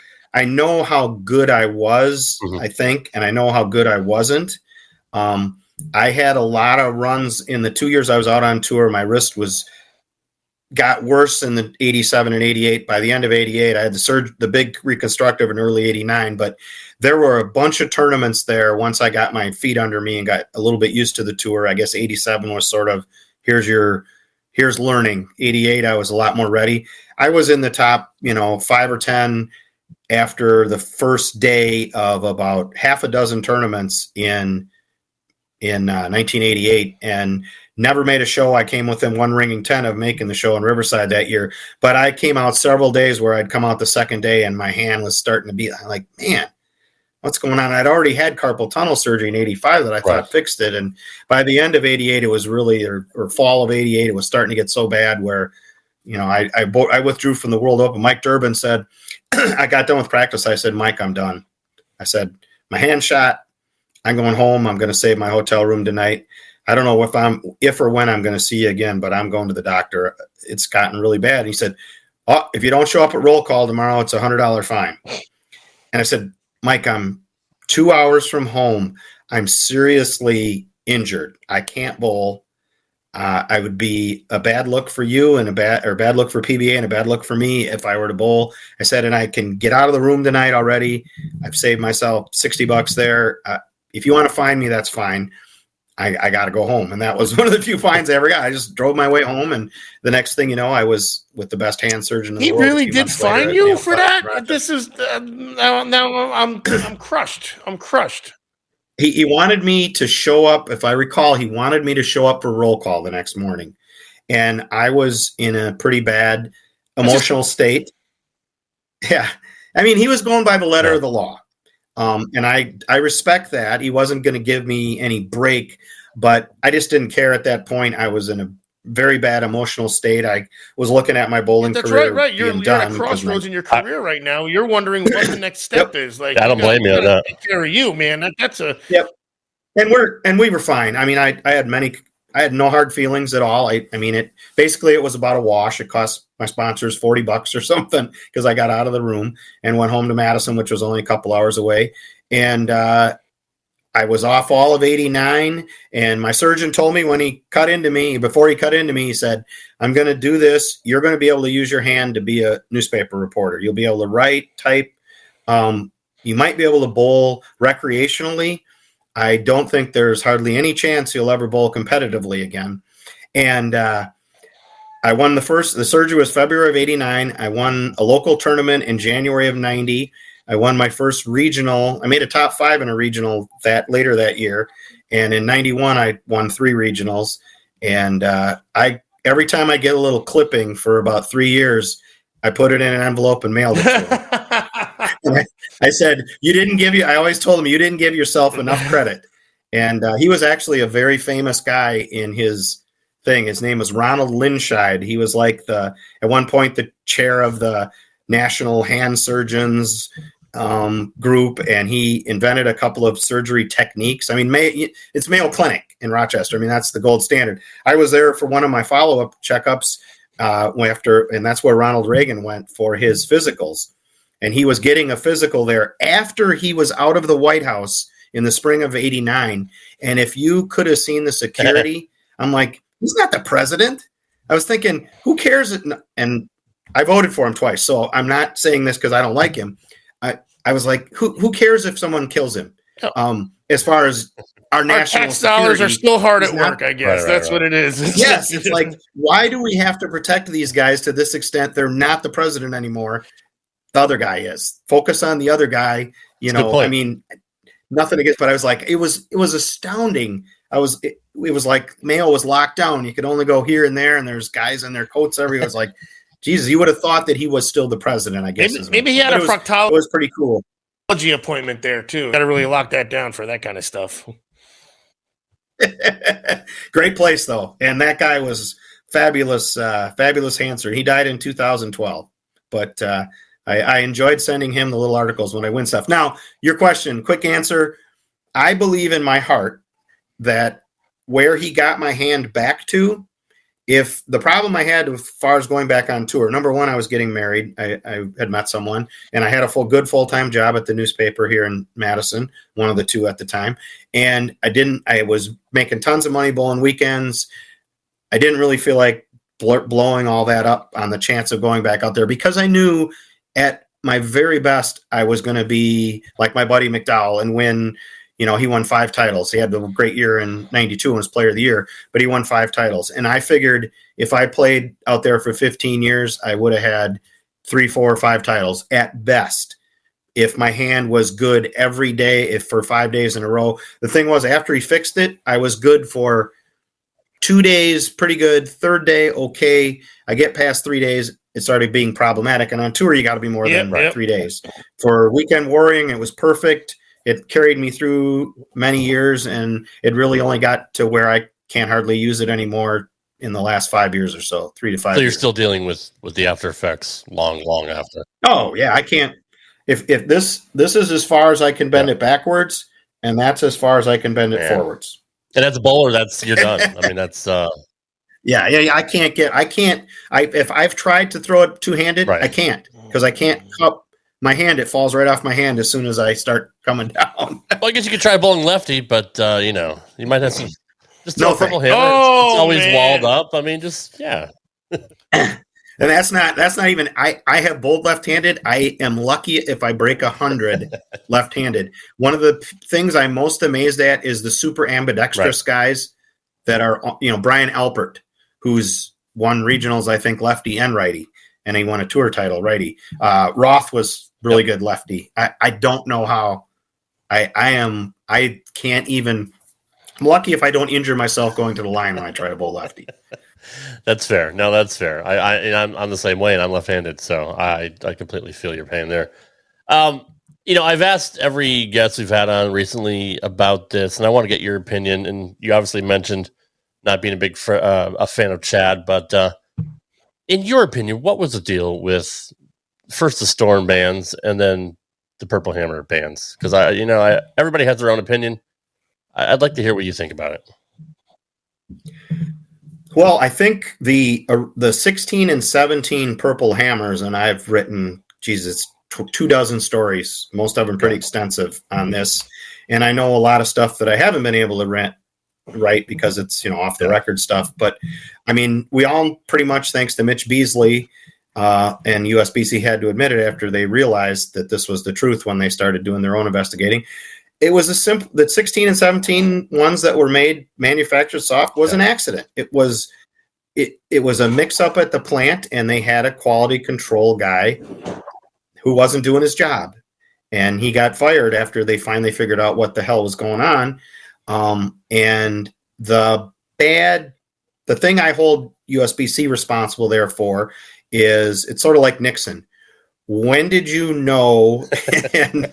how good I was, I think, and I know how good I wasn't. I had a lot of runs in the 2 years I was out on tour. My wrist got worse in the 87 and 88. By the end of 88, I had the big reconstructive in early 89, but there were a bunch of tournaments there once I got my feet under me and got a little bit used to the tour. I guess 87 was sort of, here's learning. 88, I was a lot more ready. I was in the top, 5 or 10 after the first day of about half a dozen tournaments in 1988, and never made a show. I came within one ringing 10 of making the show in Riverside that year, but I came out several days where I'd come out the second day and my hand was starting to be like, man, what's going on? I'd already had carpal tunnel surgery in 85 that I thought fixed it. And by the end of 88, it was really, or fall of 88, it was starting to get so bad where, I withdrew from the World Open. Mike Durbin said, I got done with practice. I said, Mike, I'm done. I said, my hand shot. I'm going home. I'm going to save my hotel room tonight. I don't know if or when I'm going to see you again, but I'm going to the doctor. It's gotten really bad. And he said, oh, if you don't show up at roll call tomorrow, it's $100 fine. And I said, Mike, I'm 2 hours from home. I'm seriously injured. I can't bowl. I would be a bad look for you and a bad look for PBA and a bad look for me if I were to bowl. I said, and I can get out of the room tonight already. I've saved myself $60 there. If you want to find me, that's fine. I got to go home. And that was one of the few fines I ever got. I just drove my way home. And the next thing you know, I was with the best hand surgeon in the world. He really did fine you for that? This is now I'm crushed. I'm crushed. He wanted me to show up. If I recall, he wanted me to show up for roll call the next morning. And I was in a pretty bad emotional state. Yeah. I mean, he was going by the letter of the law. And I respect that. He wasn't going to give me any break, but I just didn't care at that point. I was in a very bad emotional state. I was looking at my bowling career. Right. You're at a crossroads in your career right now. You're wondering what the next step is. Like, I don't blame you on that. Take care of you, man. That's a Yep. And we were fine. I mean, I had no hard feelings at all. I mean, it was about a wash. It cost my sponsors $40 or something because I got out of the room and went home to Madison, which was only a couple hours away. And I was off all of 89. And my surgeon told me before he cut into me, he said, I'm going to do this. You're going to be able to use your hand to be a newspaper reporter. You'll be able to write, type. You might be able to bowl recreationally. I don't think there's hardly any chance you'll ever bowl competitively again. And I won the surgery was February of 89. I won a local tournament in January of 90. I won my first regional. I made a top 5 in a regional later that year. And in 91, I won 3 regionals. And every time I get a little clipping for about 3 years, I put it in an envelope and mailed it to him. And I said, I always told him, you didn't give yourself enough credit. And he was actually a very famous guy in his thing. His name was Ronald Linscheid. He was like at one point, the chair of the National Hand Surgeons group. And he invented a couple of surgery techniques. I mean, it's Mayo Clinic in Rochester. I mean, that's the gold standard. I was there for one of my follow-up checkups and that's where Ronald Reagan went for his physicals. And he was getting a physical there after he was out of the White House in the spring of 89. And if you could have seen the security, I'm like, he's not the president. I was thinking, who cares? And I voted for him twice. So I'm not saying this because I don't like him. I was like, who cares if someone kills him? As far as our national tax dollars are still hard at work, I guess. Right, That's what it is. Yes. It's like, why do we have to protect these guys to this extent? They're not the president anymore. The other guy is. Focus on the other guy. I mean, nothing against, but I was like, it was astounding. It was like Mayo was locked down. You could only go here and there, and there's guys in their coats everywhere. It was like, Jesus, you would have thought that he was still the president, I guess. Maybe he had a proctology. It was pretty cool. Appointment there too. Got to really lock that down for that kind of stuff. Great place though, and that guy was fabulous answer. He died in 2012, but I enjoyed sending him the little articles when I win stuff. Now, your question, quick answer. I believe in my heart that where he got my hand back to, if the problem I had as far as going back on tour, number one, I was getting married. I had met someone, and I had a good full-time job at the newspaper here in Madison, one of the two at the time. And I was making tons of money bowling weekends. I didn't really feel like blowing all that up on the chance of going back out there because I knew at my very best, I was going to be like my buddy McDowell and win. He won 5 titles. He had a great year in 92 and was player of the year, but he won 5 titles. And I figured if I played out there for 15 years, I would have had 3, 4, or 5 titles at best. If my hand was good every day, if for 5 days in a row. The thing was, after he fixed it, I was good for 2 days, pretty good. 3rd day, okay. I get past 3 days, it started being problematic. And on tour, you got to be more than 3 days. For weekend warring, it was perfect. It carried me through many years, and it really only got to where I can't hardly use it anymore in the last 5 years or so, 3 to 5 So you're years. still dealing with the after effects long after. Oh yeah, I can't. If this is as far as I can bend it backwards, and that's as far as I can bend it forwards. And as a bowler, you're done. I mean, that's yeah. If I've tried to throw it two-handed, I can't, because I can't cup my hand. It falls right off my hand as soon as I start coming down. Well, I guess you could try bowling lefty, but you might have some. Just throw a purple hammer. Oh, it's always man. walled up. I mean, And that's not even. I have bowled left-handed. I am lucky if I break 100 left-handed. One of the things I'm most amazed at is the super ambidextrous guys that are, Brian Alpert, who's won regionals, I think, lefty and righty, and he won a tour title righty. Roth was really good lefty. I don't know how. I can't even. I'm lucky if I don't injure myself going to the line when I try to bowl lefty. That's fair. No, that's fair. I'm the same way, and I'm left-handed, so I completely feel your pain there. I've asked every guest we've had on recently about this, and I want to get your opinion. And you obviously mentioned not being a fan of Chad, but in your opinion, what was the deal with first the Storm bands and then the Purple Hammer bands? Because everybody has their own opinion. I'd like to hear what you think about it. Well, I think the 16 and 17 Purple Hammers, and I've written, 24 stories, most of them pretty extensive on this. And I know a lot of stuff that I haven't been able to write because it's, off the record stuff. But I mean, we all pretty much, thanks to Mitch Beasley and USBC had to admit it after they realized that this was the truth when they started doing their own investigating. It was that 16 and 17 ones that were manufactured soft was an accident. It was a mix up at the plant, and they had a quality control guy who wasn't doing his job, and he got fired after they finally figured out what the hell was going on. And the thing I hold USBC responsible there for is it's sort of like Nixon. When did you know? And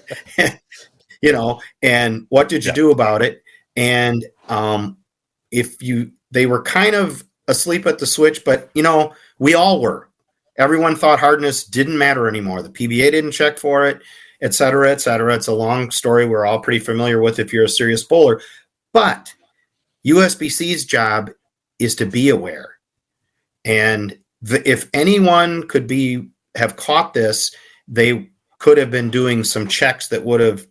and what did you do about it? And they were kind of asleep at the switch, but we all were. Everyone thought hardness didn't matter anymore. The PBA didn't check for it, et cetera, et cetera. It's a long story we're all pretty familiar with if you're a serious bowler. But USBC's job is to be aware. And if anyone could have caught this, they could have been doing some checks that would have,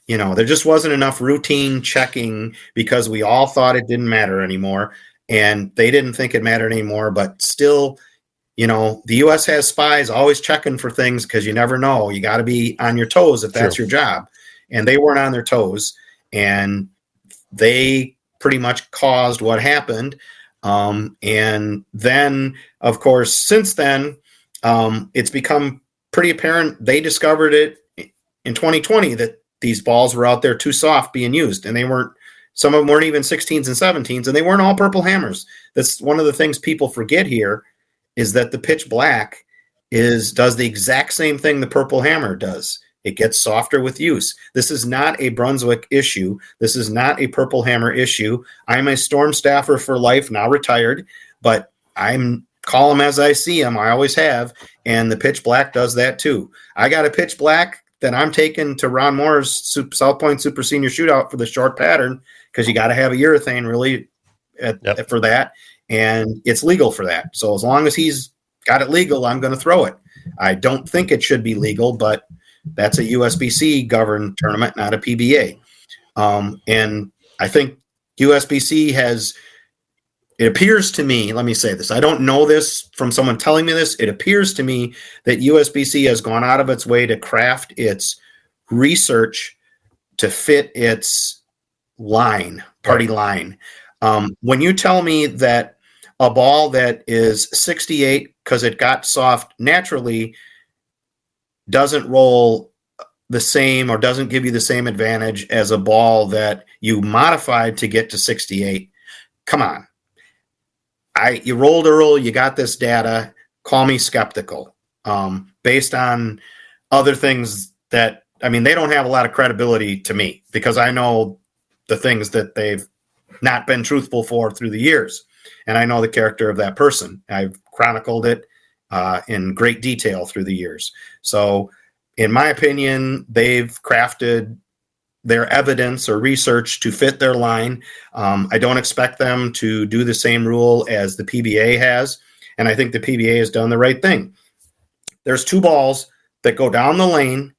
there just wasn't enough routine checking because we all thought it didn't matter anymore. And they didn't think it mattered anymore, but still, the U.S. has spies always checking for things because you never know. You got to be on your toes if that's your job. And they weren't on their toes, and they pretty much caused what happened. And then, of course, since then, it's become pretty apparent. They discovered it in 2020 that these balls were out there too soft being used, and some of them weren't even 16s and 17s, and they weren't all Purple Hammers. That's one of the things people forget here is that the pitch black does the exact same thing the Purple Hammer does. It gets softer with use. This is not a Brunswick issue. This is not a Purple Hammer issue. I'm a Storm staffer for life, now retired, but I'm call them as I see them. I always have, and the pitch black does that too. I got a pitch black that I'm taking to Ron Moore's South Point Super Senior Shootout for the short pattern because you got to have a urethane really for that, and it's legal for that. So as long as he's got it legal, I'm going to throw it. I don't think it should be legal, but that's a USBC governed tournament, not a PBA. And I think USBC it appears to me, let me say this, I don't know this from someone telling me this, it appears to me that USBC has gone out of its way to craft its research to fit its party line. When you tell me that a ball that is 68 because it got soft naturally doesn't roll the same or doesn't give you the same advantage as a ball that you modified to get to 68, come on. You rolled early, you got this data, call me skeptical. Based on other things they don't have a lot of credibility to me because I know the things that they've not been truthful for through the years. and I know the character of that person. I've chronicled it in great detail through the years. So in my opinion, they've crafted their evidence or research to fit their line. I don't expect them to do the same rule as the PBA has, and I think the PBA has done the right thing. There's two balls that go down the lane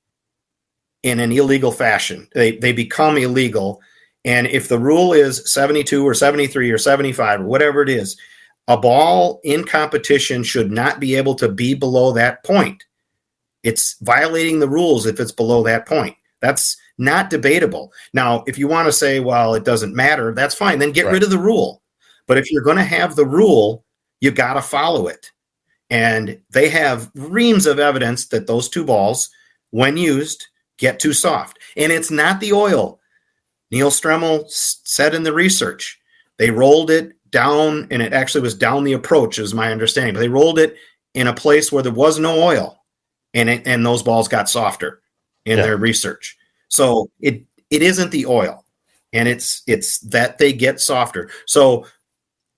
in an illegal fashion. They become illegal, and if the rule is 72 or 73 or 75 or whatever it is, a ball in competition should not be able to be below that point. It's violating the rules if it's below that point. That's not debatable. Now, if you want to say, well, it doesn't matter, that's fine. Then get rid of the rule. But if you're going to have the rule, you got to follow it. And they have reams of evidence that those two balls, when used, get too soft. And it's not the oil. Neil Stremmel said in the research, they rolled it down, and it actually was down the approach, is my understanding. But they rolled it in a place where there was no oil, and those balls got softer in their research. So it isn't the oil, and it's that they get softer. So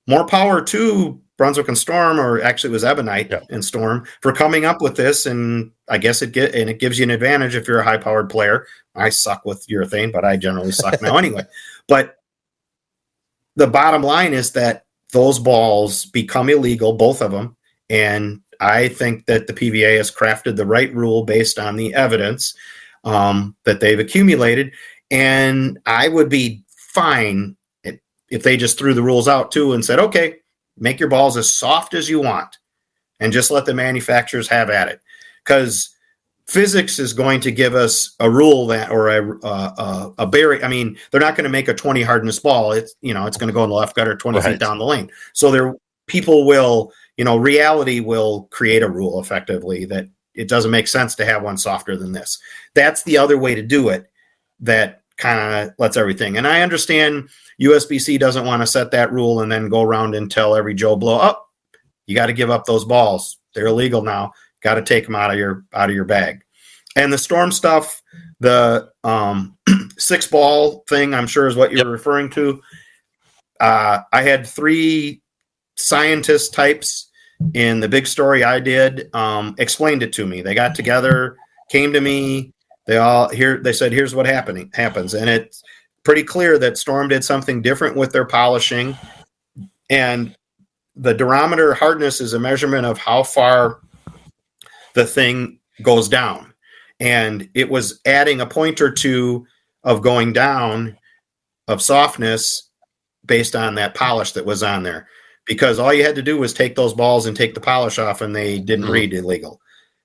more power to Brunswick and Storm, or actually it was Ebonite and Storm, for coming up with this. And I guess it gives you an advantage if you're a high powered player. I suck with urethane, but I generally suck now anyway. But the bottom line is that those balls become illegal, both of them. And I think that the PBA has crafted the right rule based on the evidence that they've accumulated. And I would be fine if they just threw the rules out too and said, okay, make your balls as soft as you want and just let the manufacturers have at it. Because physics is going to give us a rule that, or a barrier. I mean, they're not going to make a 20 hardness ball. It's going to go in the left gutter 20 feet down the lane. So people will, reality will create a rule effectively that it doesn't make sense to have one softer than this. That's the other way to do it. That kind of lets everything. And I understand USBC doesn't want to set that rule and then go around and tell every Joe Blow, oh, you got to give up those balls. They're illegal now. Got to take them out of your bag. And the Storm stuff, the 6-ball thing, I'm sure is what you're referring to. I had 3 scientist types in the big story I did, explained it to me. They got together, came to me. They said, here's what happens. And it's pretty clear that Storm did something different with their polishing. And the durometer hardness is a measurement of how far the thing goes down. And it was adding a point or two of going down of softness based on that polish that was on there. Because all you had to do was take those balls and take the polish off, and they didn't read illegal.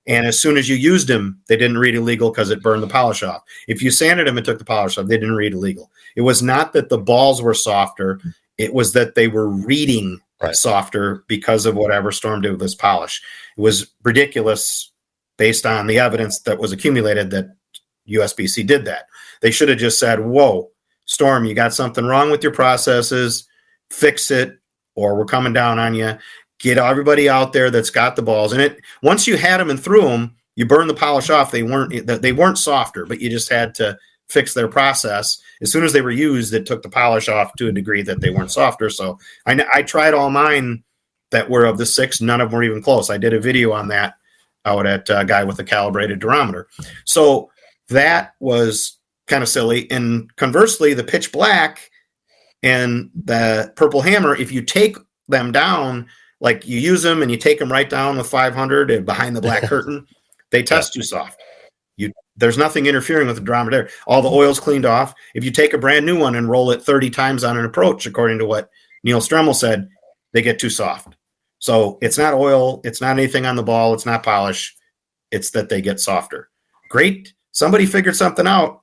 And as soon as you used them, they didn't read illegal because it burned the polish off. If you sanded them and took the polish off, they didn't read illegal. It was not that the balls were softer. It was that they were reading softer because of whatever Storm did with this polish. It was ridiculous based on the evidence that was accumulated that USBC did that. They should have just said, whoa, Storm, you got something wrong with your processes. Fix it, or we're coming down on you. Get everybody out there that's got the balls. And once you had them and threw them, you burned the polish off. They weren't softer, but you just had to fix their process. As soon as they were used, it took the polish off to a degree that they weren't softer. So I tried all mine that were of the 6. None of them were even close. I did a video on that out at a guy with a calibrated durometer. So that was kind of silly. And conversely, the pitch black and the purple hammer, if you take them down, like you use them and you take them right down with 500 and behind the black curtain, they test too soft. There's nothing interfering with the durometer there. All the oil's cleaned off. If you take a brand new one and roll it 30 times on an approach, according to what Neil Stremmel said, they get too soft. So it's not oil. It's not anything on the ball. It's not polish. It's that they get softer. Great. Somebody figured something out.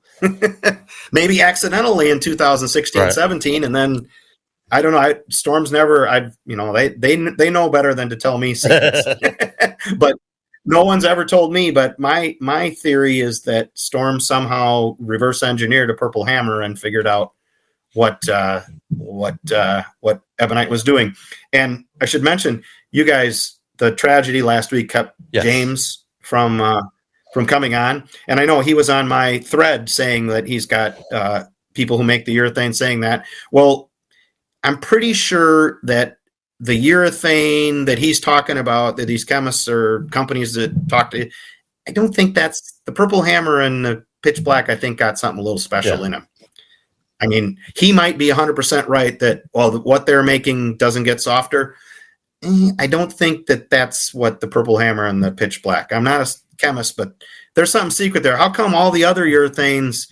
Maybe accidentally in 2016, 17. And then I don't know. Storm's never, they know better than to tell me secrets, but no one's ever told me. But my theory is that Storm somehow reverse engineered a purple hammer and figured out what Ebonite was doing. And I should mention, you guys, the tragedy last week kept James from coming on. And I know he was on my thread saying that he's got people who make the urethane saying that. Well, I'm pretty sure that the urethane that he's talking about, that these chemists or companies that talk to, I don't think that's the Purple Hammer and the Pitch Black. I think got something a little special in him. I mean, he might be 100% right that, well, what they're making doesn't get softer. I don't think that that's what the Purple Hammer and the Pitch Black. I'm not a chemist, but there's something secret there. How come all the other urethanes,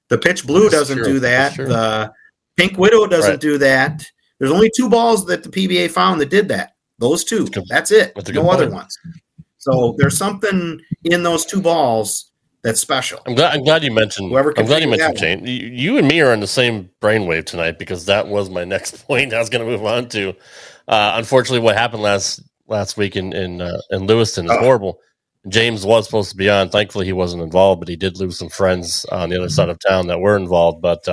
the Pitch Blue doesn't do that, the Pink Widow doesn't do that? There's only 2 balls that the PBA found that did that. Those 2. That's it. No other ones. So there's something in those 2 balls that's special. I'm glad you mentioned. Jane. You and me are on the same brainwave tonight, because that was my next point I was going to move on to. Unfortunately, what happened last week in Lewiston is horrible. James was supposed to be on. Thankfully, he wasn't involved, but he did lose some friends on the other side of town that were involved. But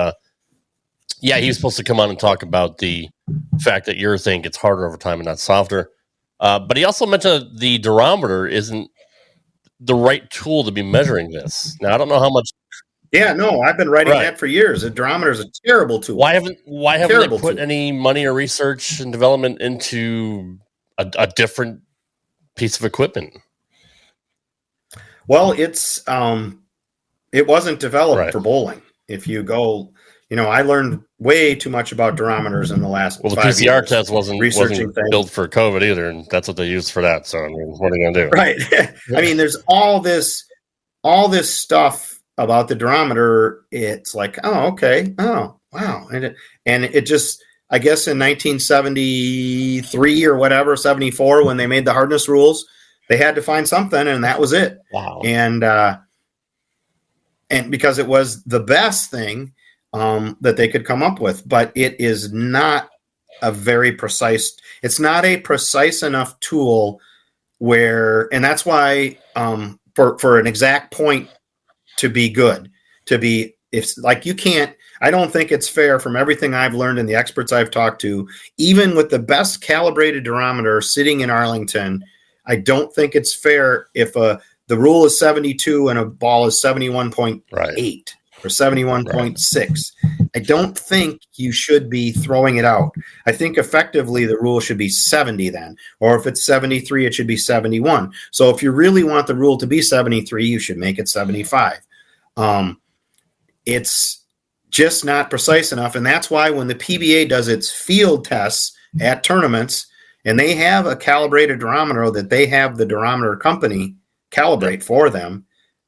he was supposed to come on and talk about the fact that urethane gets harder over time and not softer. But he also mentioned the durometer isn't the right tool to be measuring this. Now, I don't know how much. Yeah, no, I've been writing that for years. A durometer is a terrible tool. Why haven't they put any money or research and development into a different piece of equipment? Well, it wasn't developed for bowling. If you go, I learned way too much about durometers in the last. Well, the 5 PCR years test wasn't built for COVID either, and that's what they used for that. So, I mean, what are you going to do? Right. I mean, there's all this stuff about the durometer. It's like, oh, okay, oh, wow, and it just, I guess in 1973 or whatever, 74, when they made the hardness rules, they had to find something, and that was it. Wow. And because it was the best thing that they could come up with, but it is not a very precise. It's not a precise enough tool where, and that's why for an exact point to be good, you can't. I don't think it's fair, from everything I've learned and the experts I've talked to, even with the best calibrated durometer sitting in Arlington, I don't think it's fair if the rule is 72 and a ball is 71.8 or 71.6. I don't think you should be throwing it out. I think effectively the rule should be 70 then, or if it's 73, it should be 71. So if you really want the rule to be 73, you should make it 75. It's just not precise enough, and that's why when the PBA does its field tests at tournaments, and they have a calibrated durometer that they have the durometer company calibrate for them,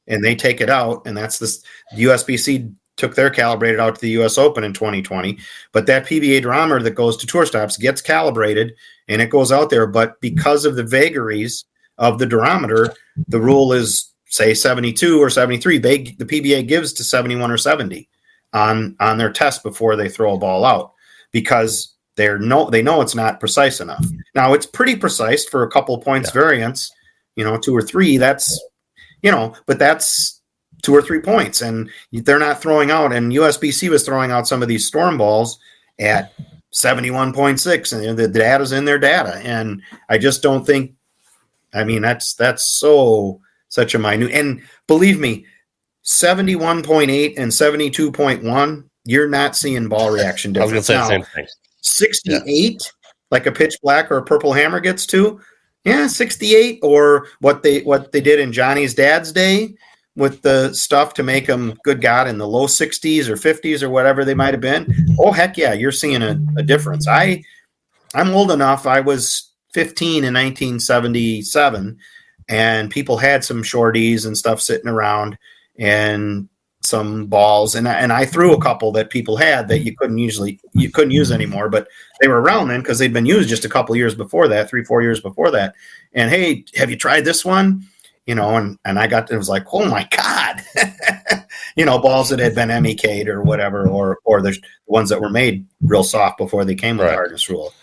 and they take it out, and that's the USBC took their calibrated out to the US Open in 2020. But that PBA durometer that goes to tour stops gets calibrated, and it goes out there. But because of the vagaries of the durometer, the rule is, say, 72 or 73. The PBA gives to 71 or 70 on their test before they throw a ball out, because they know it's not precise enough. Now, it's pretty precise for a couple of points variance, 2 or 3. That's, but that's 2 or 3 points, and they're not throwing out. And USBC was throwing out some of these storm balls at 71.6, and the data's in their data. And I just don't think. I mean, that's such a minute. And believe me, 71.8 and 72.1, you're not seeing ball reaction difference. I was going to say the same thing. 68, like a Pitch Black or a Purple Hammer gets to, 68, or what they did in Johnny's dad's day with the stuff to make them, good God, in the low 60s or 50s or whatever they might have been. Oh, heck yeah, you're seeing a difference. I'm old enough. I was 15 in 1977, and people had some shorties and stuff sitting around and some balls, and I threw a couple that people had that you couldn't use anymore, but they were around then because they'd been used just a couple years before that, 3-4 years before that. And hey, have you tried this one? And I it was like, oh my God, balls that had been MEK'd or whatever, or the ones that were made real soft before they came with the hardness rule.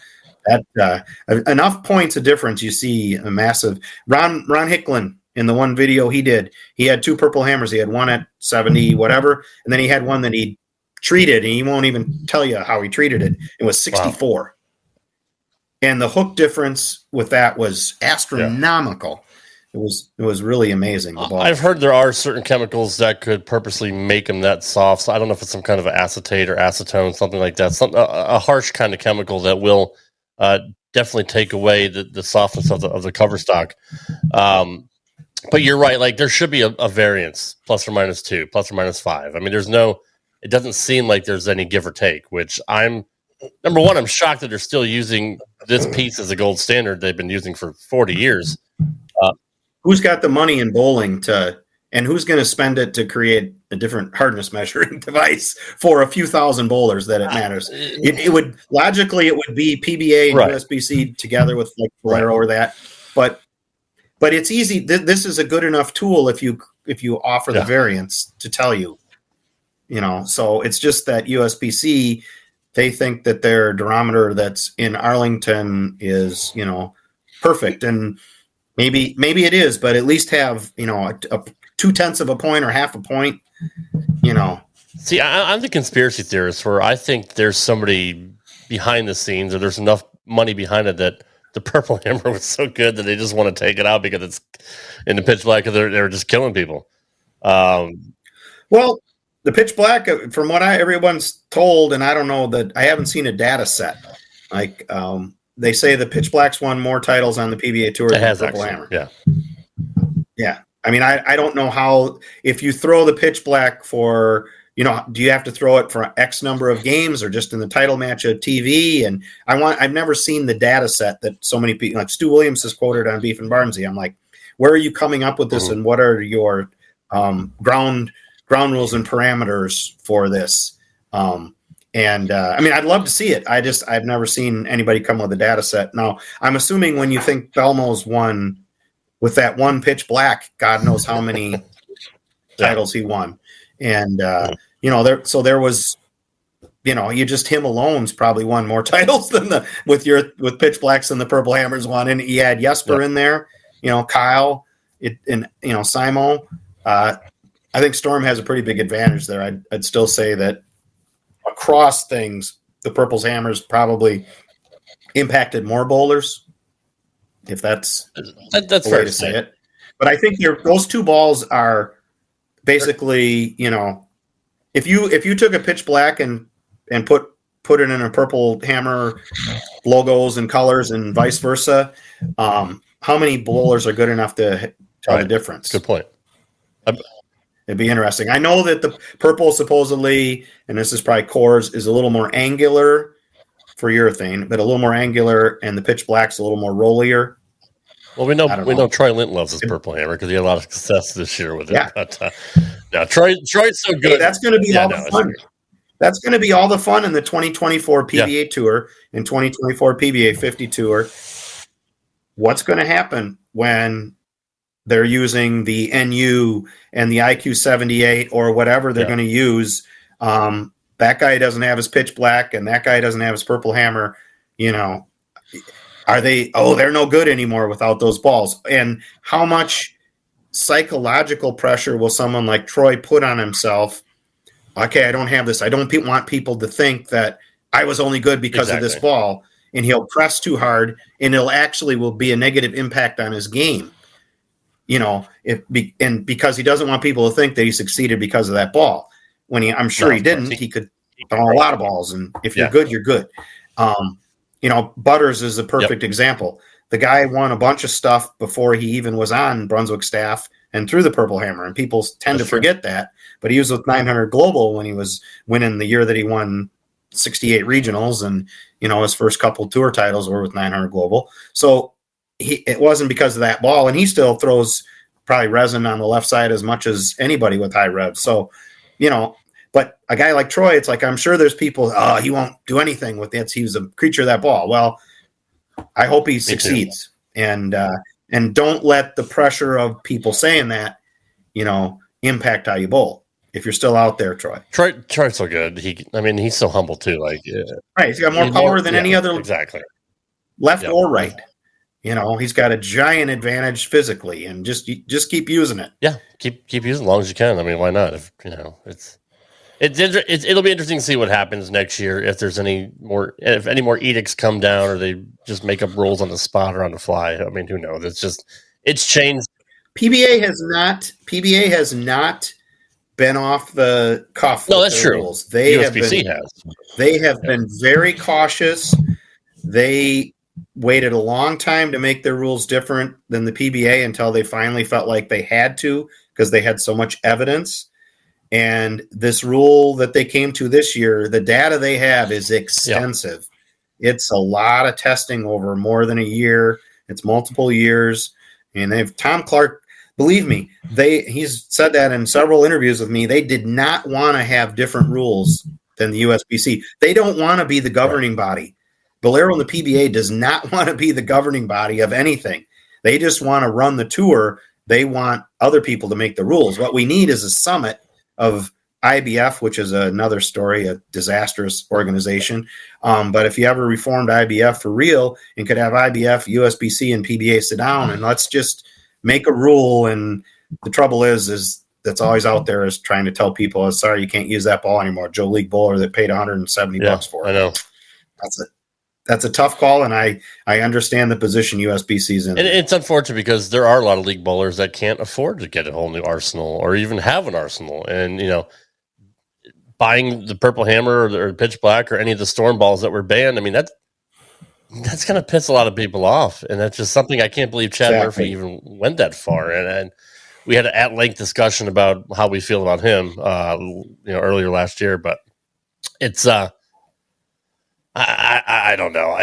That enough points of difference. You see a massive. Ron Hicklin, in the one video he did, he had 2 Purple Hammers. He had one at 70 whatever, and then he had one that he treated, and he won't even tell you how he treated it. It was 64. Wow. And the hook difference with that was astronomical. Yeah. It was really amazing. I've heard there are certain chemicals that could purposely make them that soft. So I don't know if it's some kind of acetate or acetone, something like that. A harsh kind of chemical that will definitely take away the softness of the cover stock. But you're right. Like there should be a variance, ±2, ±5. I mean, it doesn't seem like there's any give or take, which I'm shocked that they're still using this piece as a gold standard they've been using for 40 years. Who's got the money in bowling and who's going to spend it to create a different hardness measuring device for a few thousand bowlers that it matters? It would be PBA and right. USBC together with like Valero or that, but it's easy. This is a good enough tool if you offer the variance to tell you, so it's just that USBC, they think that their durometer that's in Arlington is, perfect. And maybe it is, but at least have, a 0.2 of a point or half a point, See, I'm the conspiracy theorist where I think there's somebody behind the scenes or there's enough money behind it that the Purple Hammer was so good that they just want to take it out because it's in the pitch black because they're just killing people. Well, the pitch black, from what everyone's told, and I don't know that I haven't seen a data set. Like they say, the pitch black's won more titles on the PBA Tour than the Purple Hammer. Yeah. Yeah. I mean, I don't know how, if you throw the pitch black for, do you have to throw it for X number of games or just in the title match of TV? And I've never seen the data set that so many people, like Stu Williams is quoted on Beef and Barnsey. I'm like, where are you coming up with this? And what are your ground rules and parameters for this? I mean, I'd love to see it. I've never seen anybody come with a data set. Now, I'm assuming when you think Belmo's won with that one pitch black, God knows how many titles he won. And, there was, you just him alone's probably won more titles than with pitch blacks than the Purple Hammers won. And he had Jesper in there, Kyle, Simo. I think Storm has a pretty big advantage there. I'd still say that across things, the Purple's Hammers probably impacted more bowlers, if that's the way to say it. But I think those two balls are basically, if you took a pitch black and put it in a Purple Hammer logos and colors and vice versa, how many bowlers are good enough to tell the difference? Good point. It'd be interesting. I know that the purple supposedly, and this is probably cores, is a little more angular for urethane, but a little more angular, and the pitch black's a little more rollier. Well, we know Troy Lint loves his Purple Hammer because he had a lot of success this year with it. Yeah. But now Troy's so good. Hey, that's going to be all the fun. That's going to be all the fun in the 2024 PBA Tour and 2024 PBA 50 Tour. What's going to happen when they're using the NU and the IQ 78 or whatever they're going to use? That guy doesn't have his pitch black and that guy doesn't have his Purple Hammer. Are they, they're no good anymore without those balls? And how much psychological pressure will someone like Troy put on himself? Okay, I don't have this. I don't want people to think that I was only good because of this ball. And he'll press too hard and will be a negative impact on his game. Because he doesn't want people to think that he succeeded because of that ball. I'm sure he didn't. He could throw a lot of balls, and if you're good, you're good. Butters is a perfect example. The guy won a bunch of stuff before he even was on Brunswick staff and threw the Purple Hammer, and people tend to forget that. But he was with 900 Global when he was winning the year that he won 68 regionals, and his first couple tour titles were with 900 Global. So it wasn't because of that ball, and he still throws probably resin on the left side as much as anybody with high revs. So, but a guy like Troy, it's like, I'm sure there's people, he won't do anything with it. He was a creature of that ball. Well, I hope he succeeds. And don't let the pressure of people saying that, impact how you bowl. If you're still out there, Troy's so good. He's so humble too. Like, right. He's got more power than any other left or right. He's got a giant advantage physically, and just keep using it. Yeah, keep using it as long as you can. I mean, why not? It'll be interesting to see what happens next year if any more edicts come down or they just make up rules on the spot or on the fly. I mean, who knows? It's changed. PBA has not been off the cuff. No, that's true. Rules. USBC has. They have been very cautious. They waited a long time to make their rules different than the PBA until they finally felt like they had to because they had so much evidence. And this rule that they came to this year, the data they have is extensive. Yeah. It's a lot of testing over more than a year. It's multiple years. And they've Tom Clark, believe me, he's said that in several interviews with me. They did not want to have different rules than the USBC. They don't want to be the governing body. Bolero and the PBA does not want to be the governing body of anything. They just want to run the tour. They want other people to make the rules. What we need is a summit of IBF, which is another story, a disastrous organization. But if you ever reformed IBF for real and could have IBF, USBC, and PBA sit down and let's just make a rule. And the trouble is that's always out there is trying to tell people, oh, sorry, you can't use that ball anymore. Joe League bowler that paid $170 for it. I know. That's a tough call, and I understand the position USBC's in. And it's unfortunate because there are a lot of league bowlers that can't afford to get a whole new arsenal or even have an arsenal. And, buying the Purple Hammer or Pitch Black or any of the Storm balls that were banned, I mean, that's going to piss a lot of people off. And that's just something I can't believe Chad Murphy even went that far. And we had an at-length discussion about how we feel about him, earlier last year. But it's I don't know.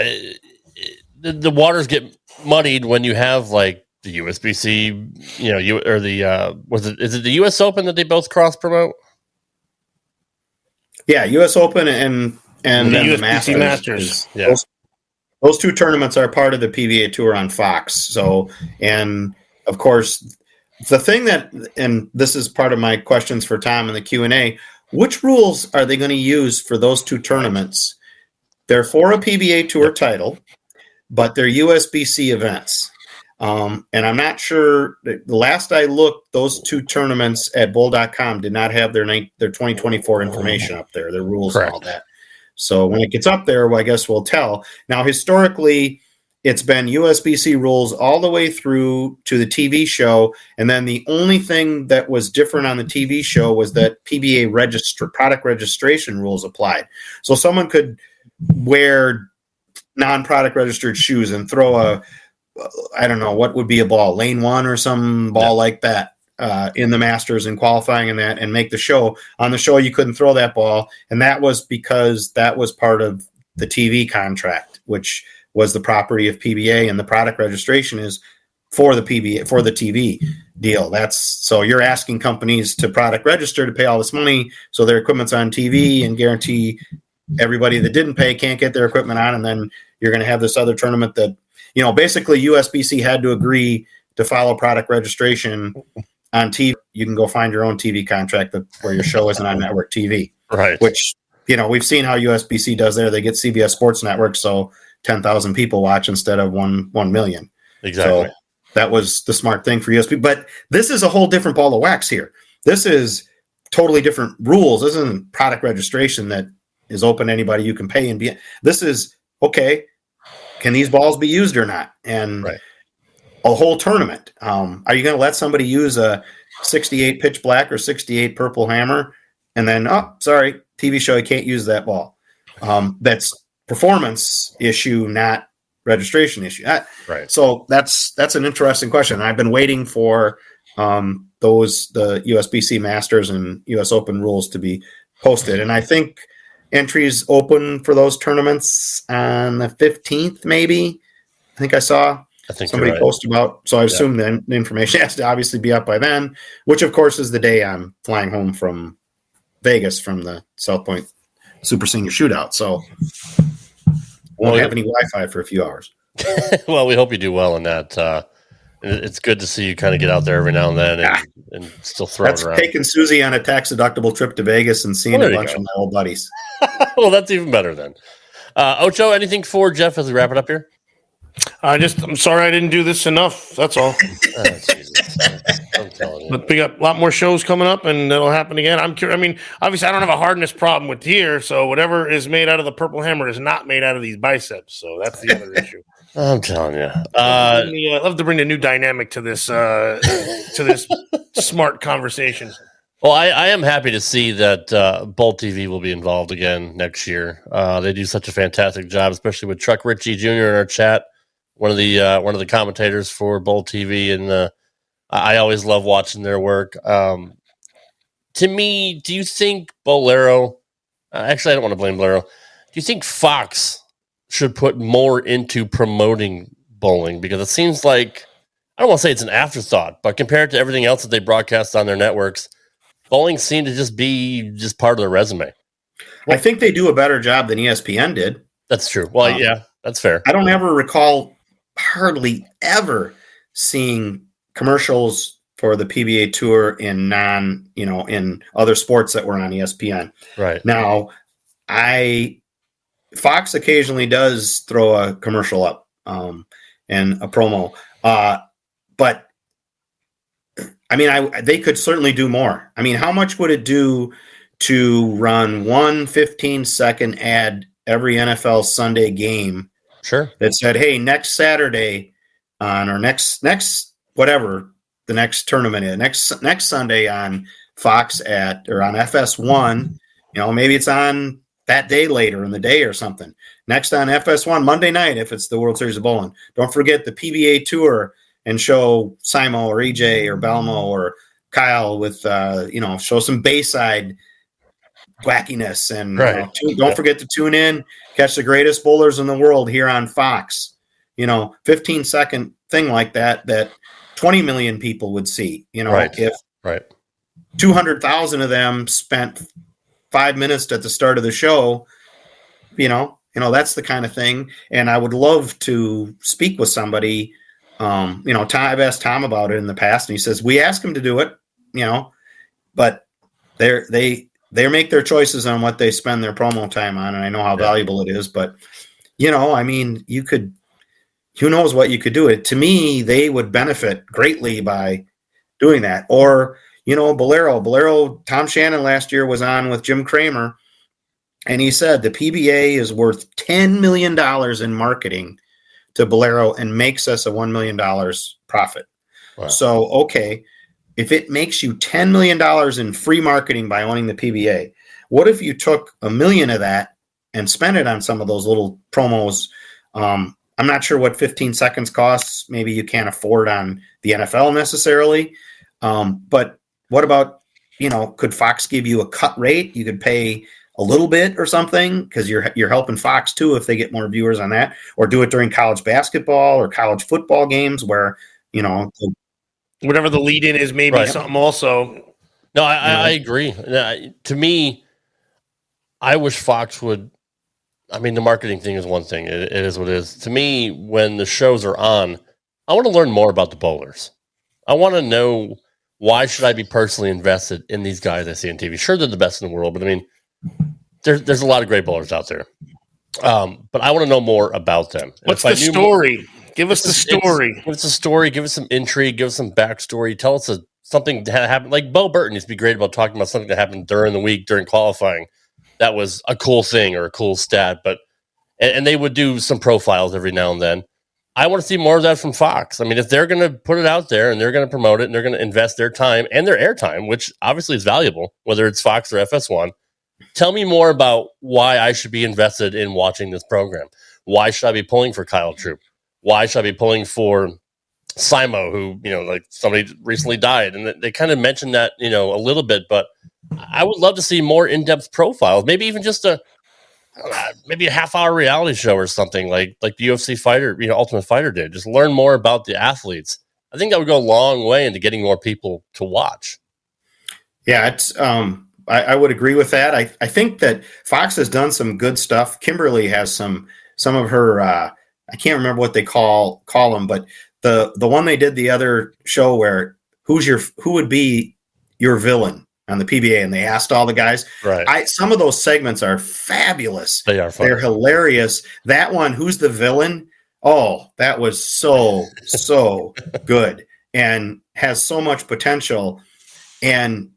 The waters get muddied when you have like the USBC, is it the US Open that they both cross promote? Yeah, US Open and the USBC Masters. Those two tournaments are part of the PBA Tour on Fox. So, and of course, the thing and this is part of my questions for Tom in the Q&A, which rules are they going to use for those two tournaments? They're for a PBA Tour title, but they're USBC events. And I'm not sure. The last I looked, those two tournaments at bowl.com did not have their 2024 information up there, their rules. Correct. And all that. So when it gets up there, well, I guess we'll tell. Now, historically, it's been USBC rules all the way through to the TV show. And then the only thing that was different on the TV show was that PBA product registration rules applied. So someone could wear non-product registered shoes and throw I don't know, what would be a ball, lane one or some ball like that in the Masters and qualifying in that and make the show. On the show, you couldn't throw that ball. And that was because that was part of the TV contract, which was the property of PBA, and the product registration is for the PBA, for the TV deal. So you're asking companies to product register to pay all this money so their equipment's on TV and guarantee everybody that didn't pay can't get their equipment on. And then you're going to have this other tournament that, basically USBC had to agree to follow product registration on TV. You can go find your own TV contract where your show isn't on network TV. Right. Which, we've seen how USBC does there. They get CBS Sports Network, so 10,000 people watch instead of 1 million. Exactly. So that was the smart thing for USB. But this is a whole different ball of wax here. This is totally different rules. This isn't product registration that is open to anybody you can pay and be. This is, okay, can these balls be used or not? And a whole tournament. Are you going to let somebody use a 68 Pitch Black or 68 Purple Hammer and then, sorry, TV show, you can't use that ball? That's performance issue, not registration issue. Right. So that's an interesting question. I've been waiting for the USBC Masters and US Open rules to be posted. And I think entries open for those tournaments on the 15th, maybe. I think I saw somebody post about. So I assume the information has to obviously be up by then, which of course is the day I'm flying home from Vegas from the South Point Super Senior Shootout. So won't have any Wi-Fi for a few hours. Well, we hope you do well in that. It's good to see you kind of get out there every now and then and still throw it around. Taking Susie on a tax-deductible trip to Vegas and seeing a bunch of my old buddies. Well, that's even better then. Ocho, anything for Jeff as we wrap it up here? I'm sorry I didn't do this enough. That's all. Jesus. I'm telling you. But we got a lot more shows coming up, and it'll happen again. I'm curious. I mean, obviously, I don't have a hardness problem with here, so whatever is made out of the Purple Hammer is not made out of these biceps. So that's the other issue. I'm telling you. I'd love to bring a new dynamic to this smart conversation. Well, I am happy to see that Bowl TV will be involved again next year. They do such a fantastic job, especially with Truck Richie Jr. in our chat, one of the commentators for Bowl TV, and I always love watching their work. To me, do you think Bolero? Actually, I don't want to blame Bolero. Do you think Fox should put more into promoting bowling? Because it seems like, I don't want to say it's an afterthought, but compared to everything else that they broadcast on their networks, bowling seemed to just be part of the resume. I think they do a better job than ESPN did. That's true. Well, yeah, that's fair. I don't ever recall hardly ever seeing commercials for the PBA Tour in in other sports that were on ESPN. Right. Now, Fox occasionally does throw a commercial up and a promo. But I mean, they could certainly do more. I mean, how much would it do to run one 15-second ad every NFL Sunday game? Sure. That said, hey, next Saturday on or next whatever the next tournament is, next Sunday on Fox or on FS1, maybe it's on that day later in the day or something. Next on FS1 Monday night, if it's the World Series of Bowling. Don't forget the PBA Tour and show Simo or EJ or Belmo or Kyle with show some Bayside wackiness and right. Don't forget to tune in, catch the greatest bowlers in the world here on Fox. 15-second thing like that 20 million people would see. Right. If 200,000 of them spent 5 minutes at the start of the show, that's the kind of thing. And I would love to speak with somebody. I've asked Tom about it in the past, and he says we ask him to do it, but they make their choices on what they spend their promo time on, and I know how valuable it is. But I mean, you could, who knows what you could do it. To me, they would benefit greatly by doing that. Or Bolero. Tom Shannon last year was on with Jim Cramer, and he said the PBA is worth $10 million in marketing to Bolero and makes us a $1 million profit. Wow. So, okay, if it makes you $10 million in free marketing by owning the PBA, what if you took $1 million of that and spent it on some of those little promos? I'm not sure what 15 seconds costs. Maybe you can't afford on the NFL necessarily. But what about, could Fox give you a cut rate? You could pay a little bit or something because you're helping Fox too if they get more viewers on that, or do it during college basketball or college football games where whatever the lead in is, maybe right. something also. No, I agree. To me, I wish Fox would. I mean, the marketing thing is one thing. It is what it is. To me, when the shows are on, I want to learn more about the bowlers. I want to know, why should I be personally invested in these guys I see on TV? Sure, they're the best in the world, but I mean, there's a lot of great bowlers out there. But I want to know more about them. What's the story? Give us the story. Give us a story. Give us some intrigue. Give us some backstory. Tell us something that happened. Like Bo Burton used to be great about talking about something that happened during the week, during qualifying. That was a cool thing or a cool stat. But and they would do some profiles every now and then. I want to see more of that from Fox. I mean, if they're going to put it out there and they're going to promote it and they're going to invest their time and their airtime, which obviously is valuable, whether it's Fox or FS1, tell me more about why I should be invested in watching this program. Why should I be pulling for Kyle Troop? Why should I be pulling for Simo, who, like somebody recently died? And they kind of mentioned that, a little bit, but I would love to see more in-depth profiles, maybe even just maybe a half-hour reality show or something like the UFC fighter, Ultimate Fighter did. Just learn more about the athletes. I think that would go a long way into getting more people to watch. Yeah, it's I would agree with that. I think that Fox has done some good stuff. Kimberly has some of her I can't remember what they call them, but the one they did the other show where who would be your villain on the PBA, and they asked all the guys. Right. Some of those segments are fabulous. They are fun. They're hilarious. That one, who's the villain? Oh, that was so good and has so much potential. And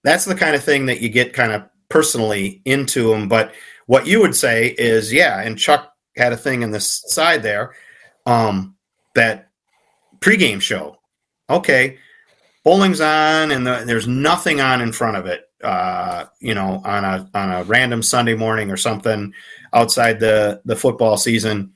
that's the kind of thing that you get kind of personally into them. But what you would say is, and Chuck had a thing in this side there, that pregame show. Okay. bowling's on and there's nothing on in front of it, on a random Sunday morning or something outside the football season,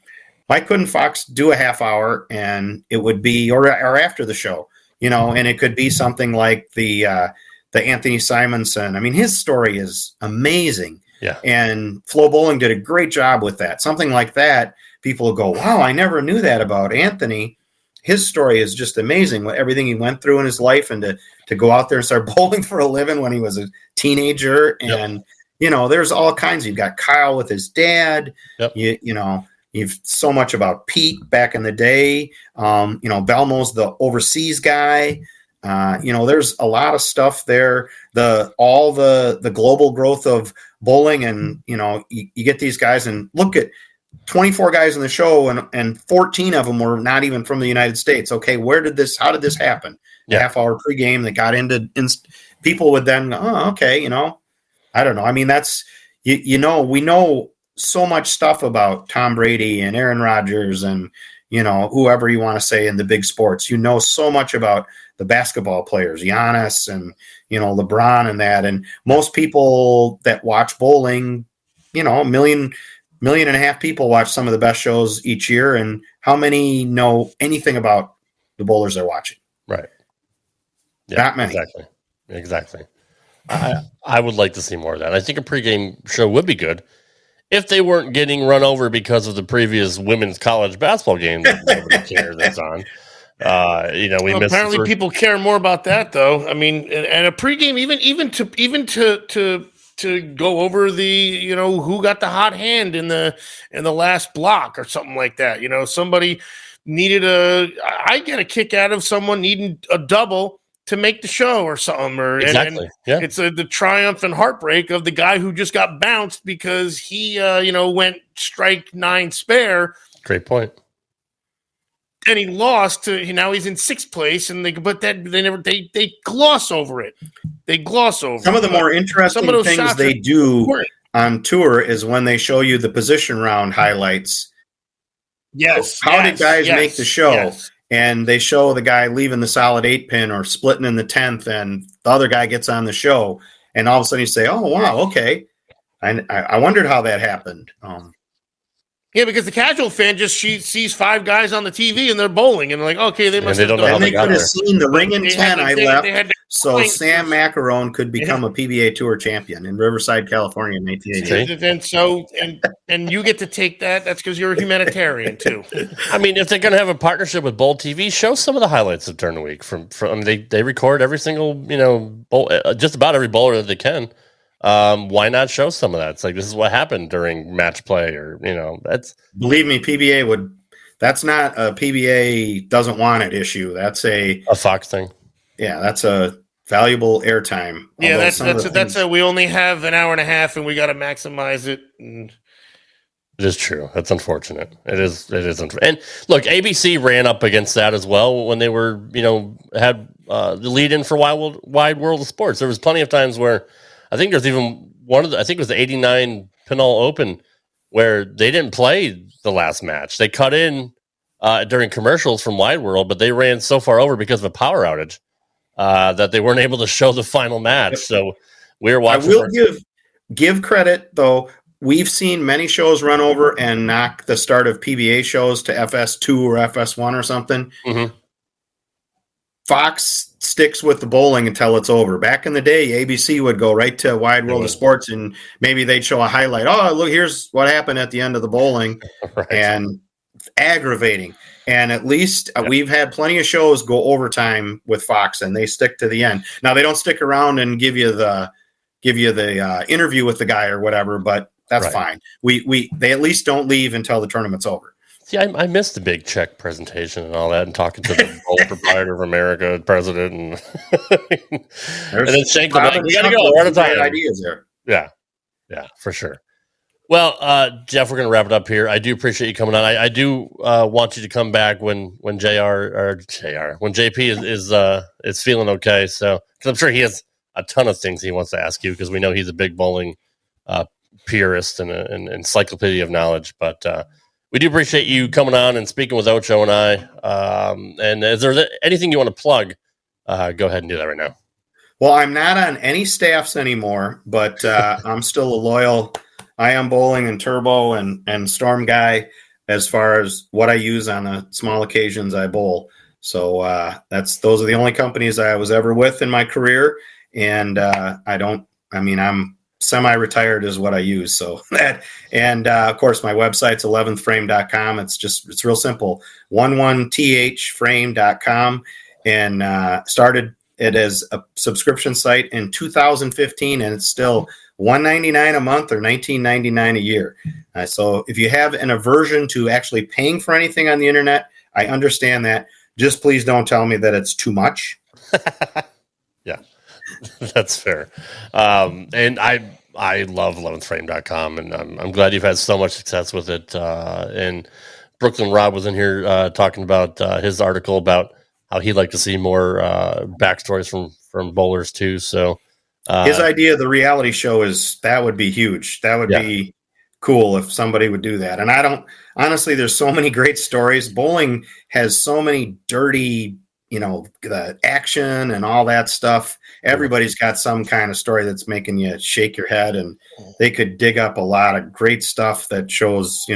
why couldn't Fox do a half hour and it would be, or after the show, and it could be something like the Anthony Simonson. I mean, his story is amazing. Yeah. And Flo Bowling did a great job with that. Something like that, people will go, wow, I never knew that about Anthony. His story is just amazing. Everything he went through in his life, and to go out there and start bowling for a living when he was a teenager. And, there's all kinds. You've got Kyle with his dad. Yep. You've so much about Pete back in the day. Belmo's the overseas guy. There's a lot of stuff there. All the global growth of bowling, and you get these guys, and look at 24 guys in the show, and 14 of them were not even from the United States. Okay, how did this happen? Yeah. Half hour pregame that got into people would then go, oh, okay, I don't know. I mean, that's we know so much stuff about Tom Brady and Aaron Rodgers and whoever you want to say in the big sports. So much about the basketball players, Giannis and LeBron and that. And most people that watch bowling, a million and a half people watch some of the best shows each year. And how many know anything about the bowlers they're watching? Right. Yeah, not many. Exactly. I would like to see more of that. I think a pregame show would be good if they weren't getting run over because of the previous women's college basketball game that nobody cares that's on. Apparently people care more about that, though. I mean, and a pregame, even to go over the who got the hot hand in the last block or something like that. Somebody needed I get a kick out of someone needing a double to make the show or something. Exactly. Yeah. It's the triumph and heartbreak of the guy who just got bounced because he went strike 9 spare. Great point. And he lost to now he's in 6th place, and they gloss over it. They gloss over some of the more interesting things they do on tour is when they show you the position round highlights. Yes. How did guys make the show? Yes. And they show the guy leaving the solid 8 pin or splitting in the 10th, and the other guy gets on the show, and all of a sudden you say, "Oh wow, okay." I wondered how that happened. Yeah, because the casual fan just sees 5 guys on the TV and they're bowling, and they're like, okay, they must. They don't know how they could have seen the ring in They 10 had- I they- left, they had to so point. Sam Macarone could become a PBA Tour champion in Riverside, California in 1988. And you get to take that. That's because you're a humanitarian too. I mean, if they're going to have a partnership with Bowl TV, show some of the highlights of during the week. They record every single bowl, just about every bowler that they can. Why not show some of that? It's like, this is what happened during match play, or that's. Believe me, PBA would. That's not a PBA doesn't want it issue. That's a Fox thing. Yeah, that's a valuable airtime. Yeah, that's we only have an hour and a half, and we got to maximize it. And it is true. That's unfortunate. It is. And look, ABC ran up against that as well when they were, had the lead in for Wide World of Sports. There was plenty of times where I think there's even I think it was the 89 Pinole Open where they didn't play the last match. They cut in during commercials from Wide World, but they ran so far over because of a power outage that they weren't able to show the final match. So we were watching. I will give credit, though. We've seen many shows run over and knock the start of PBA shows to FS2 or FS1 or something. Mm-hmm. Fox sticks with the bowling until it's over. Back in the day, ABC would go right to Wide World of Sports, and maybe they'd show a highlight. Oh, look, here's what happened at the end of the bowling. Right. And aggravating. And at least we've had plenty of shows go overtime with Fox, and they stick to the end. Now, they don't stick around and give you the interview with the guy or whatever, but that's fine. They at least don't leave until the tournament's over. See, I missed the big check presentation and all that, and talking to the Bowl Proprietor of America president, and then Shank, like, we got to go. We're out of time. Ideas there. Yeah, for sure. Well, Jeff, we're going to wrap it up here. I do appreciate you coming on. I do want you to come back when when JP is feeling okay. So, because I'm sure he has a ton of things he wants to ask you, because we know he's a big bowling purist and an encyclopedia of knowledge. But we do appreciate you coming on and speaking with Ocho and I. And is there anything you want to plug go ahead and do that right now. Well, I'm not on any staffs anymore, but I'm still a loyal Ion Bowling and Turbo and Storm guy as far as what I use on the small occasions I bowl. So those are the only companies I was ever with in my career. And I'm semi-retired is what I use. So that, and of course my website's 11thframe.com. It's real simple. 11thframe.com, and started it as a subscription site in 2015, and it's still $199 a month or $19.99 a year. So if you have an aversion to actually paying for anything on the internet, I understand that. Just please don't tell me that it's too much. Yeah, that's fair. And I love 11thframe.com, and I'm glad you've had so much success with it. And Brooklyn Rob was in here talking about his article about how he'd like to see more backstories from bowlers too. So his idea of the reality show that would be huge. That would be cool if somebody would do that. And honestly, there's so many great stories. Bowling has so many dirty, the action and all that stuff. Everybody's got some kind of story that's making you shake your head, and they could dig up a lot of great stuff that shows,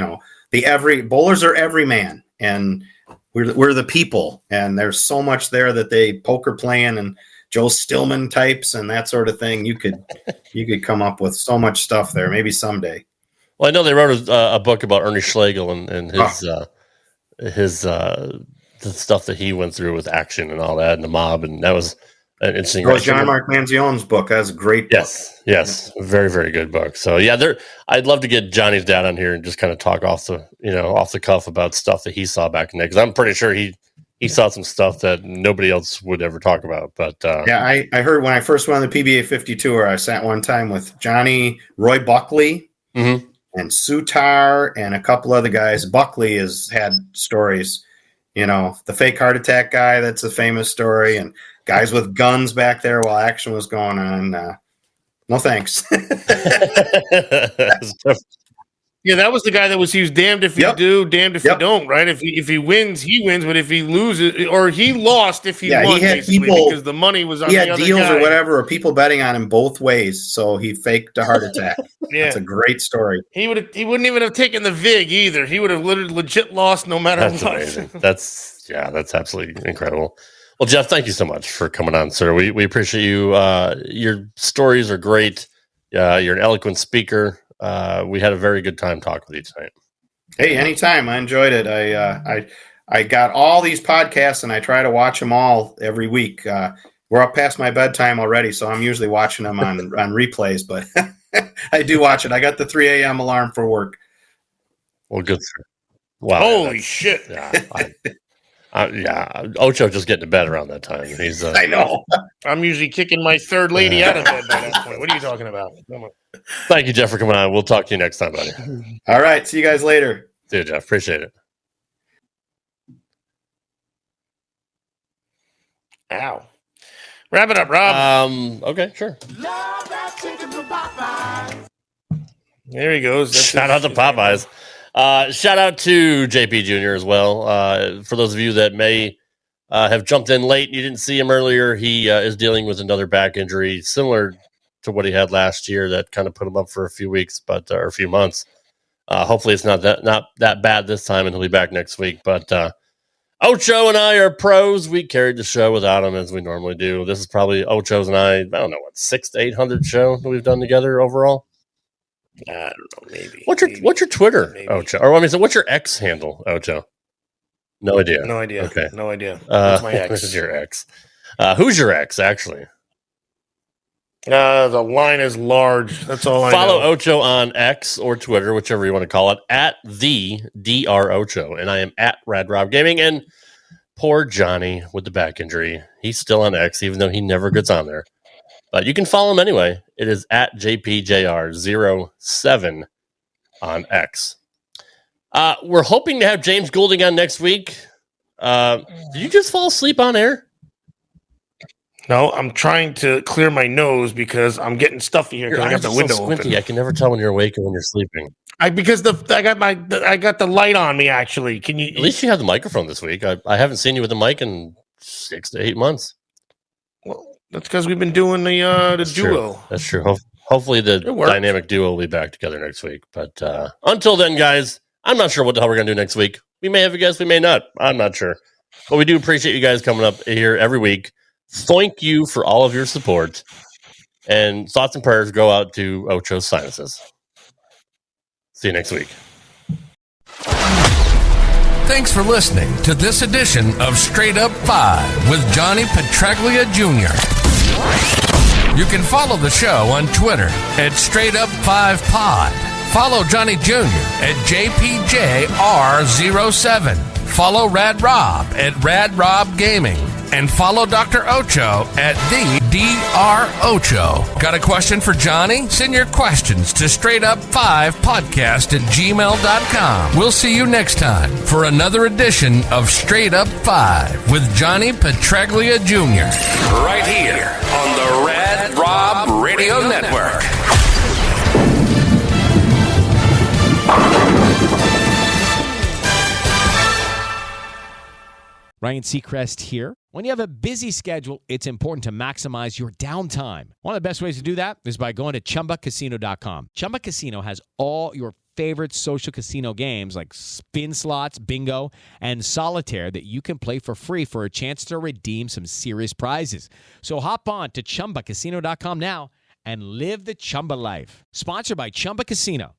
bowlers are every man, and we're the people, and there's so much there that they poker playing and Joe Stillman types and that sort of thing. You could come up with so much stuff there. Maybe someday. Well, I know they wrote a book about Ernie Schlegel and his the stuff that he went through with action and all that, and the mob, and that was an interesting. It was John Mark Manzione's book. That was a great book. Yes, very, very good book. So yeah, I'd love to get Johnny's dad on here and just kind of talk off the cuff about stuff that he saw back in the day, because I'm pretty sure he saw some stuff that nobody else would ever talk about. But I heard when I first went on the PBA 50 tour, I sat one time with Roy Buckley, and Sutar and a couple other guys. Buckley has had stories. The fake heart attack guy, that's a famous story, and guys with guns back there while action was going on. No thanks. Yeah, that was the guy that was damned if you do, damned if you don't, right? If he wins, he wins, but if he loses, or he lost if he won, he had people, because the money was on he the had other deals guy. or whatever, or people betting on him both ways, so he faked a heart attack. Yeah, that's a great story. He wouldn't even have taken the vig either. He would have legit lost no matter that's what. Amazing. That's absolutely incredible. Well, Jeff, thank you so much for coming on, sir. We appreciate you. Your stories are great. You're an eloquent speaker. We had a very good time talking with you tonight. Hey, anytime. I enjoyed it. I got all these podcasts, and I try to watch them all every week. We're up past my bedtime already, so I'm usually watching them on replays, but I do watch it. I got the 3 a.m. alarm for work. Well, good, sir. Wow. Holy shit. Yeah, Ocho just getting to bed around that time. He's I know. I'm usually kicking my third lady out of bed by that point. What are you talking about? Thank you, Jeff, for coming on. We'll talk to you next time, buddy. All right. See you guys later. See you, Jeff. Appreciate it. Ow. Wrap it up, Rob. Okay, sure. There he goes. Shout out to Popeyes. Shout out to JP Jr. as well. For those of you that may have jumped in late, you didn't see him earlier. He is dealing with another back injury similar to what he had last year that kind of put him up for a few weeks, or a few months. Hopefully it's not that bad this time, and he'll be back next week. But Ocho and I are pros. We carried the show without him, as we normally do. This is probably Ocho's and I don't know, 600 to 800 show that we've done together overall. I don't know, maybe. What's your Twitter, maybe. Ocho? Or what's your X handle, Ocho? No idea. No idea. Okay. No idea. What's my X? This is your X. Who's your X, actually? The line is large. That's all I know. Follow Ocho on X or Twitter, whichever you want to call it, at the Dr Ocho. And I am at Rad Rob Gaming. And poor Johnny with the back injury. He's still on X, even though he never gets on there. But you can follow him anyway. It is at JPJR07 on X. We're hoping to have James Goulding on next week. Did you just fall asleep on air? No, I'm trying to clear my nose because I'm getting stuffy here because I got the window open. I can never tell when you're awake and when you're sleeping. I got the light on me. Actually, can you? At least you have the microphone this week. I haven't seen you with the mic in 6 to 8 months. That's because we've been doing the duo. True. That's true. Hopefully the dynamic duo will be back together next week. But until then, guys, I'm not sure what the hell we're going to do next week. We may have a guest, we may not. I'm not sure. But we do appreciate you guys coming up here every week. Thank you for all of your support. And thoughts and prayers go out to Ocho's sinuses. See you next week. Thanks for listening to this edition of Straight Up 5 with Johnny Petraglia Jr. You can follow the show on Twitter at Straight Up 5 Pod. Follow Johnny Jr. at JPJR07. Follow Rad Rob at Rad Rob Gaming. And follow Dr. Ocho at the Dr. Ocho. Got a question for Johnny? Send your questions to straightUp5podcast@gmail.com. We'll see you next time for another edition of Straight Up 5 with Johnny Petraglia Jr. Right here on the Rad Rob Radio Network. Ryan Seacrest here. When you have a busy schedule, it's important to maximize your downtime. One of the best ways to do that is by going to ChumbaCasino.com. Chumba Casino has all your favorite social casino games like spin slots, bingo, and solitaire that you can play for free for a chance to redeem some serious prizes. So hop on to ChumbaCasino.com now and live the Chumba life. Sponsored by Chumba Casino.